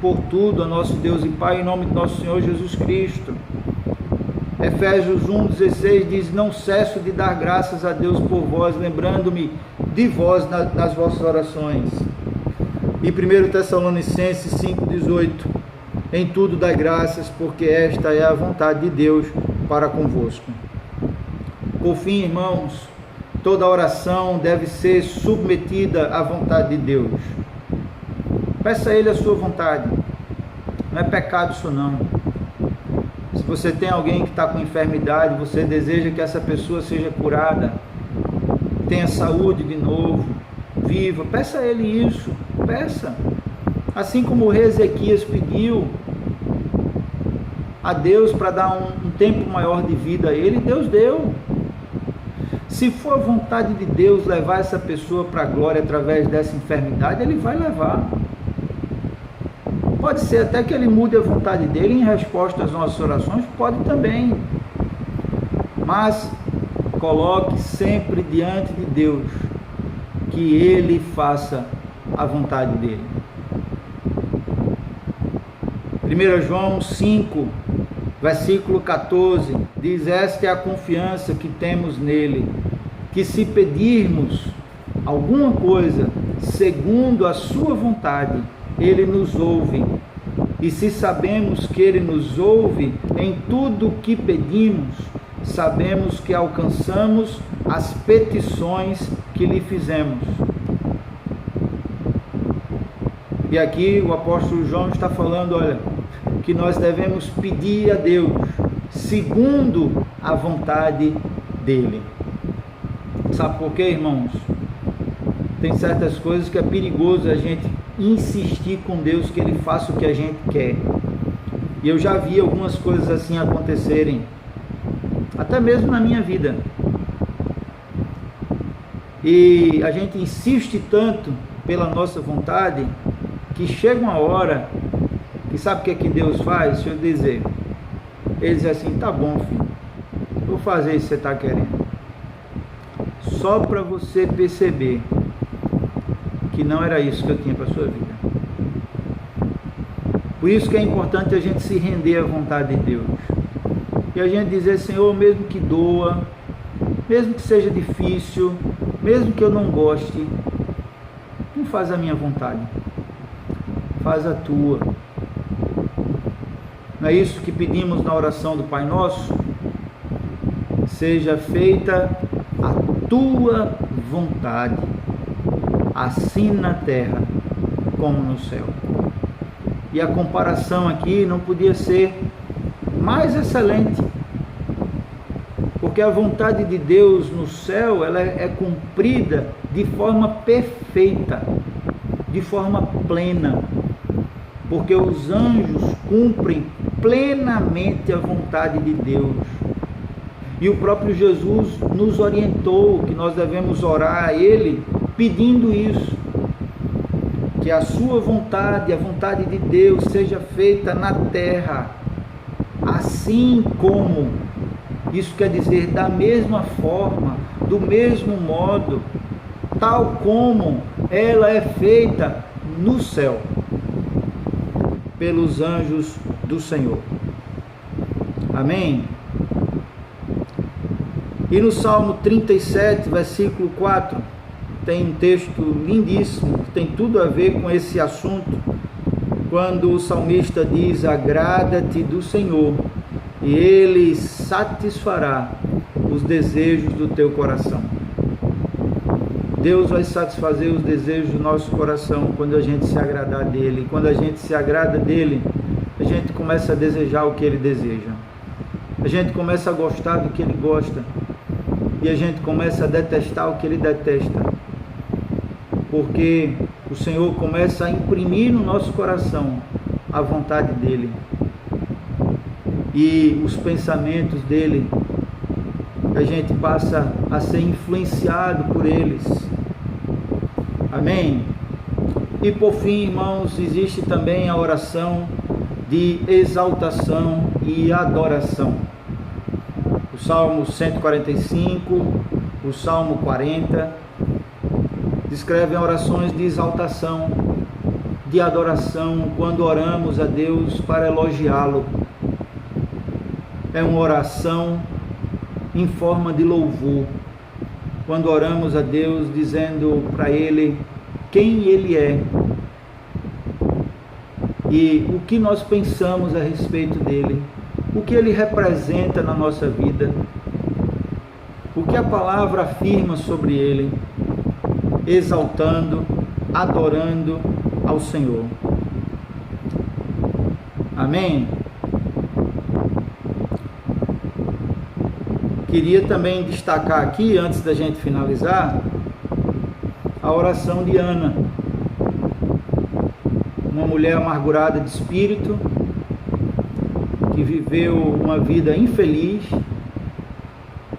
por tudo a nosso Deus e Pai, em nome de nosso Senhor Jesus Cristo. Efésios 1:16 diz: não cesso de dar graças a Deus por vós, lembrando-me de vós nas vossas orações. E 1 Tessalonicenses 5:18, em tudo dai graças, porque esta é a vontade de Deus para convosco. Por fim, irmãos, toda oração deve ser submetida à vontade de Deus. Peça a Ele a sua vontade. Não é pecado isso não. Se você tem alguém que está com enfermidade, você deseja que essa pessoa seja curada, tenha saúde de novo, viva, peça a Ele isso, peça. Assim como o rei Ezequias pediu a Deus para dar um tempo maior de vida a ele, Deus deu. Se for a vontade de Deus levar essa pessoa para a glória através dessa enfermidade, Ele vai levar. Pode ser até que Ele mude a vontade dEle em resposta às nossas orações, pode também. Mas coloque sempre diante de Deus que Ele faça a vontade dEle. 1 João 5, versículo 14, diz: esta é a confiança que temos nele, que se pedirmos alguma coisa segundo a sua vontade, Ele nos ouve. E se sabemos que Ele nos ouve em tudo o que pedimos, sabemos que alcançamos as petições que lhe fizemos. E aqui o apóstolo João está falando, olha, que nós devemos pedir a Deus segundo a vontade dele. Sabe por quê, irmãos? Tem certas coisas que é perigoso a gente insistir com Deus que Ele faça o que a gente quer. E eu já vi algumas coisas assim acontecerem, até mesmo na minha vida. E a gente insiste tanto pela nossa vontade, que chega uma hora, que sabe o que é que Deus faz? Deixa eu dizer, Ele diz assim, tá bom, filho, vou fazer isso que você está querendo. Só para você perceber que não era isso que eu tinha para a sua vida. Por isso que é importante a gente se render à vontade de Deus. E a gente dizer, Senhor, mesmo que doa, mesmo que seja difícil, mesmo que eu não goste, não faz a minha vontade, faz a tua. Não é isso que pedimos na oração do Pai Nosso? Seja feita a tua vontade, assim na terra como no céu. E a comparação aqui não podia ser mais excelente, porque a vontade de Deus no céu, ela é cumprida de forma perfeita, de forma plena, porque os anjos cumprem plenamente a vontade de Deus. E o próprio Jesus nos orientou que nós devemos orar a Ele pedindo isso, que a sua vontade, a vontade de Deus seja feita na terra, assim como, isso quer dizer, da mesma forma, do mesmo modo, tal como ela é feita no céu, pelos anjos do Senhor. Amém? E no Salmo 37, versículo 4, tem um texto lindíssimo, que tem tudo a ver com esse assunto, quando o salmista diz, agrada-te do Senhor, e Ele satisfará os desejos do teu coração. Deus vai satisfazer os desejos do nosso coração quando a gente se agradar dEle. Quando a gente se agrada dEle, a gente começa a desejar o que Ele deseja. A gente começa a gostar do que Ele gosta. E a gente começa a detestar o que Ele detesta. Porque o Senhor começa a imprimir no nosso coração a vontade dEle. E os pensamentos dEle, a gente passa a ser influenciado por eles. Amém? E por fim, irmãos, existe também a oração de exaltação e adoração. O Salmo 145, o Salmo 40, descrevem orações de exaltação, de adoração, quando oramos a Deus para elogiá-lo. É uma oração em forma de louvor, quando oramos a Deus dizendo para Ele quem Ele é e o que nós pensamos a respeito dEle, o que Ele representa na nossa vida, o que a palavra afirma sobre Ele, exaltando, adorando ao Senhor. Amém? Queria também destacar aqui, antes da gente finalizar, a oração de Ana, uma mulher amargurada de espírito, que viveu uma vida infeliz,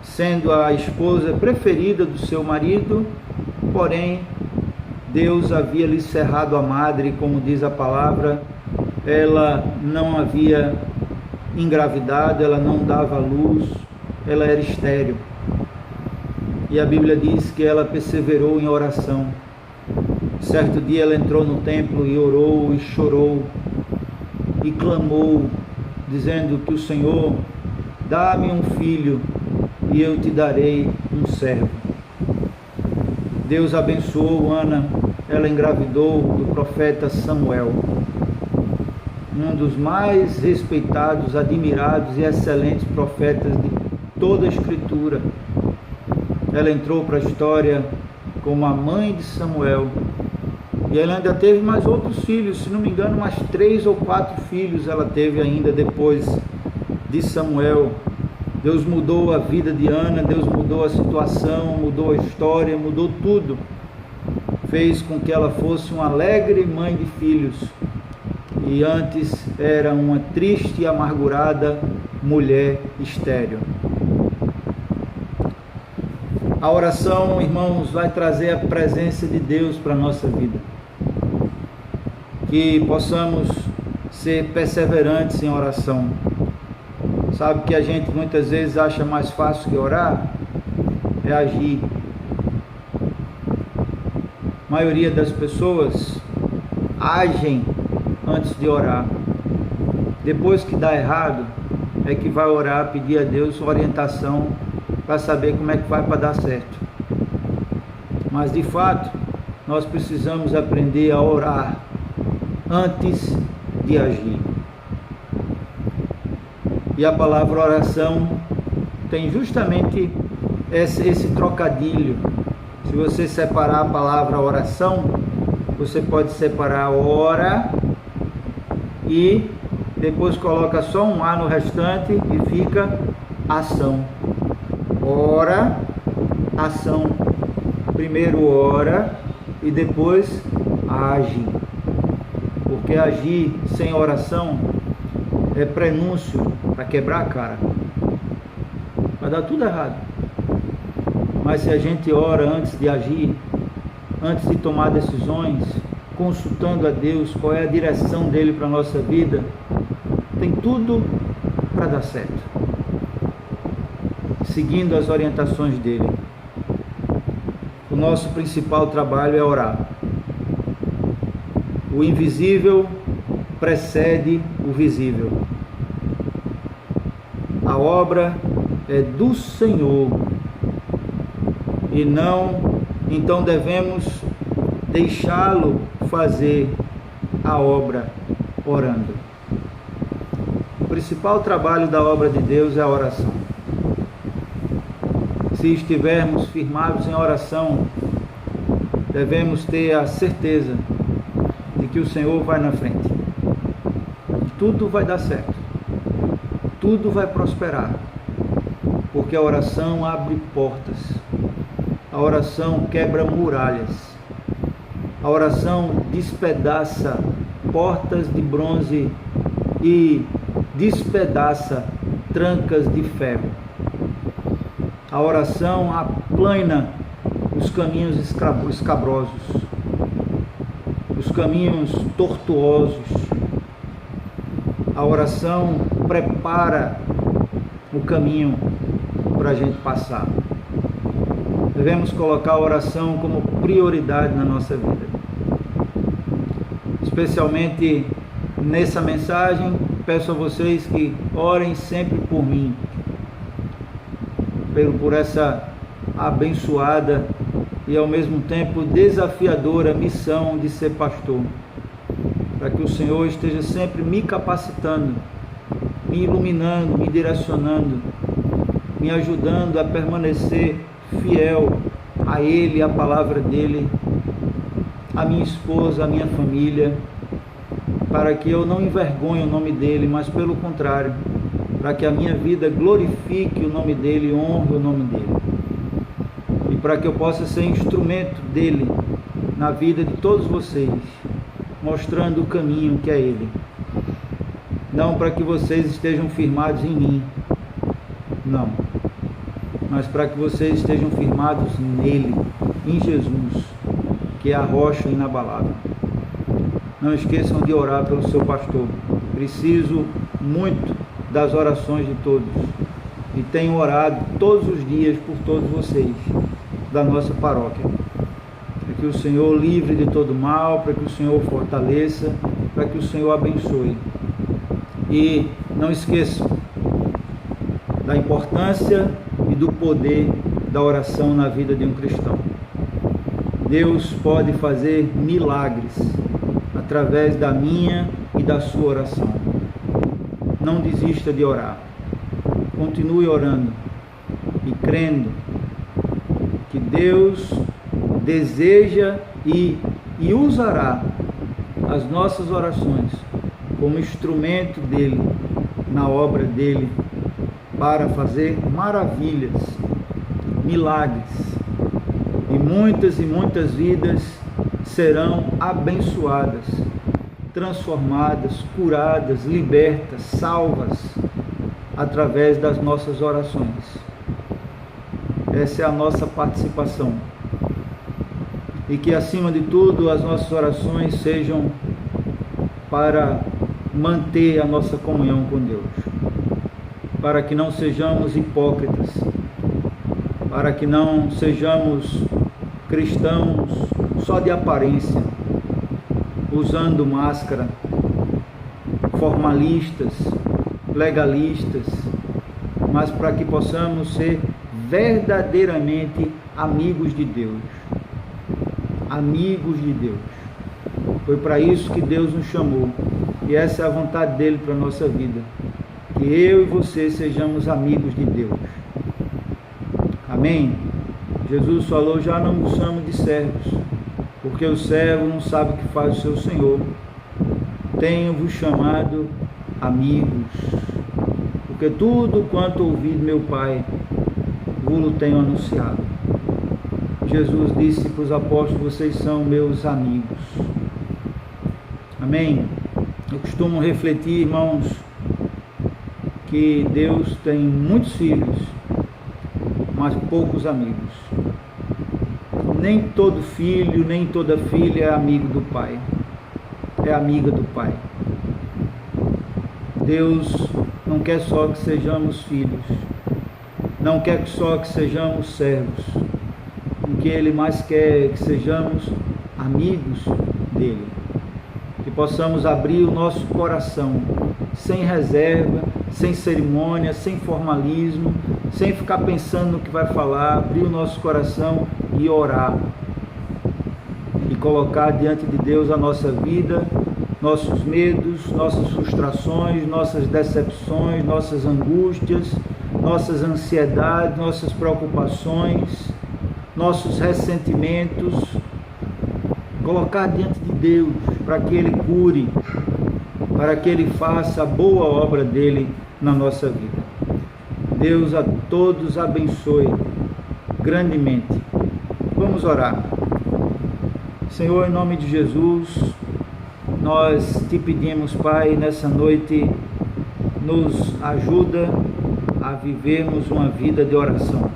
sendo a esposa preferida do seu marido, porém, Deus havia lhe cerrado a madre, como diz a palavra, ela não havia engravidado, ela não dava luz, ela era estéril. E a Bíblia diz que ela perseverou em oração. Certo dia ela entrou no templo e orou e chorou e clamou, dizendo que o Senhor, dá-me um filho e eu te darei um servo. Deus abençoou Ana, ela engravidou do profeta Samuel. um dos mais respeitados, admirados e excelentes profetas de toda a Escritura. Ela entrou para a história como a mãe de Samuel, e ela ainda teve mais outros filhos, se não me engano, mais 3 ou 4 filhos ela teve ainda depois de Samuel. Deus mudou a vida de Ana, Deus mudou a situação, mudou a história, mudou tudo. Fez com que ela fosse uma alegre mãe de filhos, e antes era uma triste e amargurada mulher estéril. A oração, irmãos, vai trazer a presença de Deus para a nossa vida. Que possamos ser perseverantes em oração. Sabe que a gente muitas vezes acha mais fácil que orar? É agir. A maioria das pessoas agem antes de orar. Depois que dá errado, é que vai orar, pedir a Deus orientação para saber como é que vai para dar certo. Mas de fato, nós precisamos aprender a orar antes de agir. E a palavra oração tem justamente esse trocadilho. Se você separar a palavra oração, você pode separar ora e depois coloca só um A no restante e fica ação. Ora, ação. Primeiro ora e depois age. Porque agir sem oração é prenúncio para quebrar a cara. Vai dar tudo errado. Mas se a gente ora antes de agir, antes de tomar decisões, consultando a Deus qual é a direção dele para a nossa vida, tem tudo para dar certo. Seguindo as orientações dele. O nosso principal trabalho é orar. O invisível precede o visível. A obra é do Senhor e não, então devemos deixá-lo fazer a obra orando. O principal trabalho da obra de Deus é a oração. Se estivermos firmados em oração, devemos ter a certeza de que o Senhor vai na frente. Tudo vai dar certo. Tudo vai prosperar. Porque a oração abre portas. A oração quebra muralhas. A oração despedaça portas de bronze e despedaça trancas de ferro. A oração aplana os caminhos escabrosos, os caminhos tortuosos. A oração prepara o caminho para a gente passar. Devemos colocar a oração como prioridade na nossa vida. Especialmente nessa mensagem, peço a vocês que orem sempre por mim, por essa abençoada e ao mesmo tempo desafiadora missão de ser pastor, para que o Senhor esteja sempre me capacitando, me iluminando, me direcionando, me ajudando a permanecer fiel a Ele, a palavra dEle, a minha esposa, a minha família, para que eu não envergonhe o nome dEle, mas pelo contrário, para que a minha vida glorifique o nome dEle, honre o nome dEle, e para que eu possa ser instrumento dEle na vida de todos vocês, mostrando o caminho que é Ele. Não para que vocês estejam firmados em mim, não, mas para que vocês estejam firmados nele, em Jesus, que é a rocha inabalável. Não esqueçam de orar pelo seu pastor. Preciso muito das orações de todos e tenho orado todos os dias por todos vocês da nossa paróquia, para que o Senhor livre de todo mal, para que o Senhor fortaleça, para que o Senhor abençoe. E não esqueçam da importância e do poder da oração na vida de um cristão. Deus pode fazer milagres através da minha e da sua oração. Não desista de orar. Continue orando e crendo que Deus deseja e usará as nossas orações como instrumento dele, na obra dele, para fazer maravilhas, milagres, e muitas vidas serão abençoadas, transformadas, curadas, libertas, salvas, através das nossas orações. Essa é a nossa participação. E que, acima de tudo, as nossas orações sejam para manter a nossa comunhão com Deus, para que não sejamos hipócritas, para que não sejamos cristãos só de aparência, usando máscara, formalistas, legalistas, mas para que possamos ser verdadeiramente amigos de Deus. Amigos de Deus. Foi para isso que Deus nos chamou, e essa é a vontade dele para a nossa vida, que eu e você sejamos amigos de Deus. Amém? Jesus falou: já não vos chamo de servos, porque o servo não sabe o que faz o seu Senhor. Tenho-vos chamado amigos, porque tudo quanto ouvi de meu Pai, vos tenho anunciado. Jesus disse para os apóstolos: vocês são meus amigos. Amém? Eu costumo refletir, irmãos, que Deus tem muitos filhos, mas poucos amigos. Nem todo filho, nem toda filha é amigo do Pai, é amiga do Pai. Deus não quer só que sejamos filhos, não quer só que sejamos servos. O que Ele mais quer é que sejamos amigos dEle, que possamos abrir o nosso coração, sem reserva, sem cerimônia, sem formalismo, sem ficar pensando no que vai falar, abrir o nosso coração e orar, e colocar diante de Deus a nossa vida, nossos medos, nossas frustrações, nossas decepções, nossas angústias, nossas ansiedades, nossas preocupações, nossos ressentimentos, colocar diante de Deus, para que Ele cure, para que Ele faça a boa obra dEle na nossa vida. Deus a todos abençoe grandemente. Vamos orar. Senhor, em nome de Jesus, nós te pedimos, Pai, nessa noite, nos ajuda a vivermos uma vida de oração.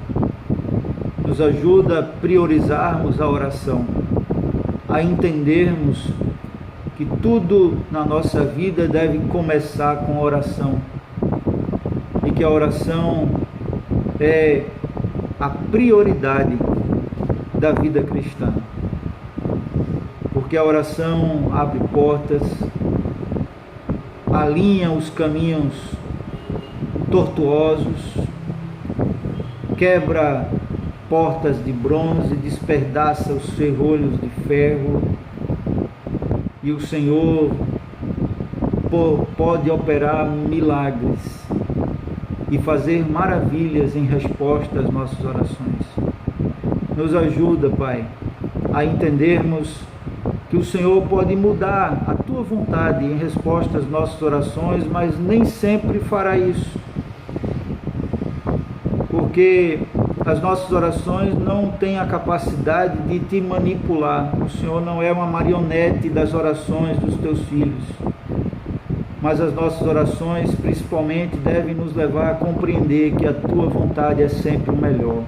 Nos ajuda a priorizarmos a oração, a entendermos que tudo na nossa vida deve começar com a oração, e que a oração é a prioridade da vida cristã, porque a oração abre portas, alinha os caminhos tortuosos, quebra portas de bronze, despedaça os ferrolhos de ferro, e o Senhor pode operar milagres e fazer maravilhas em resposta às nossas orações. Nos ajuda, Pai, a entendermos que o Senhor pode mudar a Tua vontade em resposta às nossas orações, mas nem sempre fará isso, porque as nossas orações não têm a capacidade de te manipular. O Senhor não é uma marionete das orações dos teus filhos, mas as nossas orações principalmente devem nos levar a compreender que a tua vontade é sempre o melhor,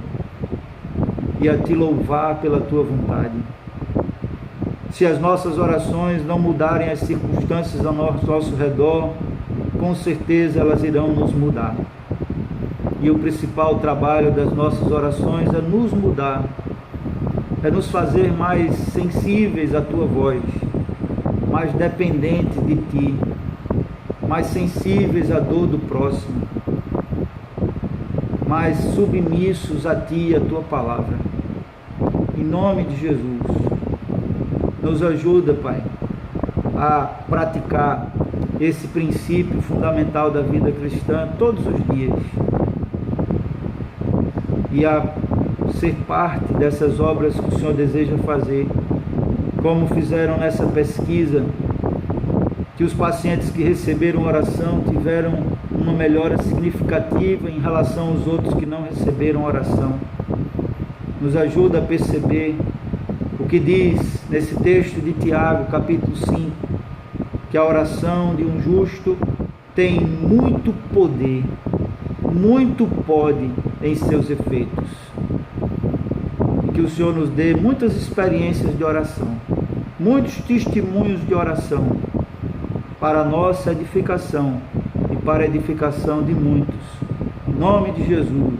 e a te louvar pela tua vontade. Se as nossas orações não mudarem as circunstâncias ao nosso redor, com certeza elas irão nos mudar. E o principal trabalho das nossas orações é nos mudar, é nos fazer mais sensíveis à tua voz, mais dependentes de ti, mais sensíveis à dor do próximo, mais submissos a ti e à tua palavra. Em nome de Jesus, nos ajuda, Pai, a praticar esse princípio fundamental da vida cristã todos os dias e a ser parte dessas obras que o Senhor deseja fazer, como fizeram nessa pesquisa, que os pacientes que receberam oração tiveram uma melhora significativa em relação aos outros que não receberam oração. Nos ajuda a perceber o que diz nesse texto de Tiago, capítulo 5, que a oração de um justo tem muito poder, muito pode em seus efeitos. E que o Senhor nos dê muitas experiências de oração, muitos testemunhos de oração, para a nossa edificação e para a edificação de muitos. Em nome de Jesus.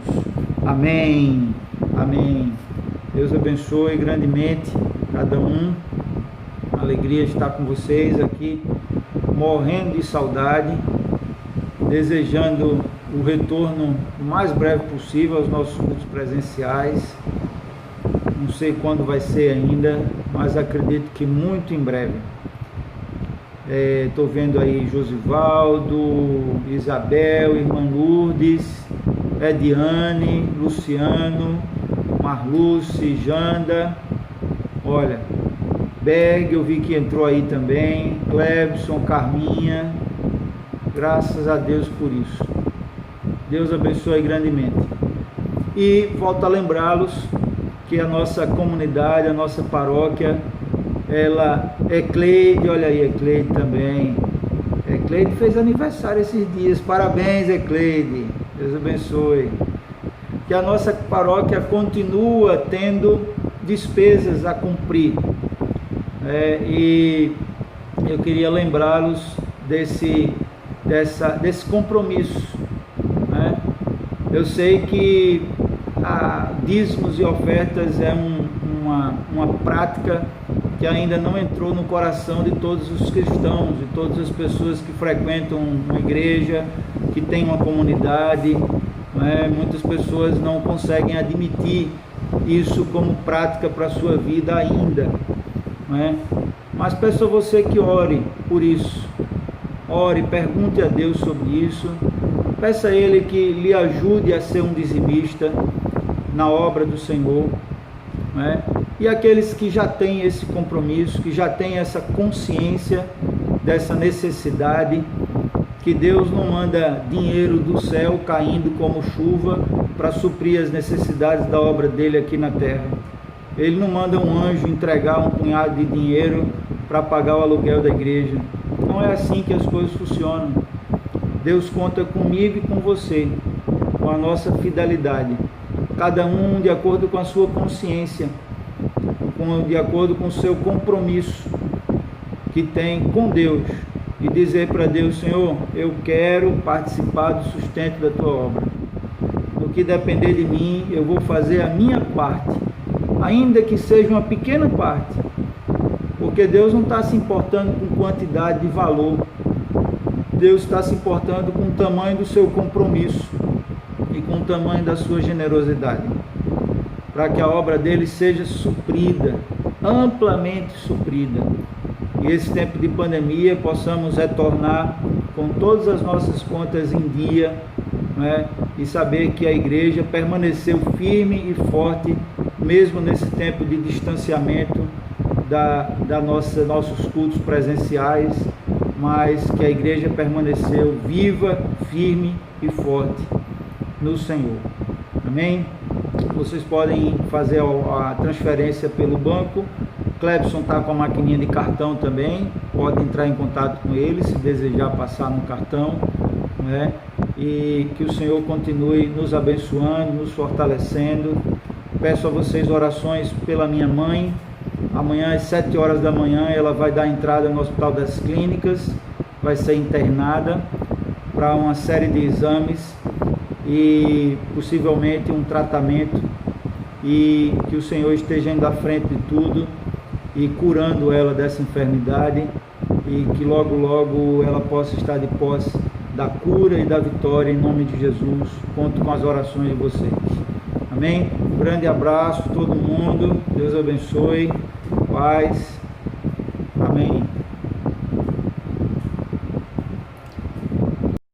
Amém. Amém. Deus abençoe grandemente cada um. Alegria estar com vocês aqui, morrendo de saudade, desejando o retorno o mais breve possível aos nossos cultos presenciais. Não sei quando vai ser ainda, mas acredito que muito em breve. Estou vendo aí Josivaldo, Isabel, Irmã Lourdes, Ediane, Luciano, Marluce, Janda, olha, Berg, eu vi que entrou aí também, Clebson, Carminha, graças a Deus por isso. Deus abençoe grandemente. E volto a lembrá-los que a nossa comunidade, a nossa paróquia, ela é Cleide, olha aí, é Cleide também. Cleide fez aniversário esses dias, parabéns, Cleide, Deus abençoe. Que a nossa paróquia continua tendo despesas a cumprir. E eu queria lembrá-los desse compromisso. Né? Eu sei que dízimos e ofertas é uma prática que ainda não entrou no coração de todos os cristãos, de todas as pessoas que frequentam uma igreja, que tem uma comunidade. Muitas pessoas não conseguem admitir isso como prática para a sua vida ainda. Mas peço a você que ore por isso. Ore, pergunte a Deus sobre isso. Peça a Ele que lhe ajude a ser um dizimista na obra do Senhor. E aqueles que já têm esse compromisso, que já têm essa consciência dessa necessidade, que Deus não manda dinheiro do céu caindo como chuva para suprir as necessidades da obra dele aqui na terra. Ele não manda um anjo entregar um punhado de dinheiro para pagar o aluguel da igreja. Não é assim que as coisas funcionam. Deus conta comigo e com você, com a nossa fidelidade. Cada um de acordo com a sua consciência, de acordo com o seu compromisso que tem com Deus. E dizer para Deus: Senhor, eu quero participar do sustento da tua obra. No que depender de mim, eu vou fazer a minha parte, ainda que seja uma pequena parte, porque Deus não está se importando com quantidade de valor. Deus está se importando com o tamanho do seu compromisso e com o tamanho da sua generosidade, para que a obra dele seja suprida, amplamente suprida. E esse tempo de pandemia possamos retornar com todas as nossas contas em dia, e saber que a igreja permaneceu firme e forte, mesmo nesse tempo de distanciamento nossos cultos presenciais, mas que a igreja permaneceu viva, firme e forte no Senhor. Amém? Vocês podem fazer a transferência pelo banco. Clebson está com a maquininha de cartão também, pode entrar em contato com ele se desejar passar no cartão, e que o Senhor continue nos abençoando, nos fortalecendo. Peço a vocês orações pela minha mãe. Amanhã às 7 horas da manhã ela vai dar entrada no Hospital das Clínicas, vai ser internada para uma série de exames e possivelmente um tratamento, e que o Senhor esteja indo à frente de tudo e curando ela dessa enfermidade, e que logo logo ela possa estar de posse da cura e da vitória em nome de Jesus. Conto com as orações de vocês. Amém? Um grande abraço a todo mundo. Deus abençoe. Paz. Amém.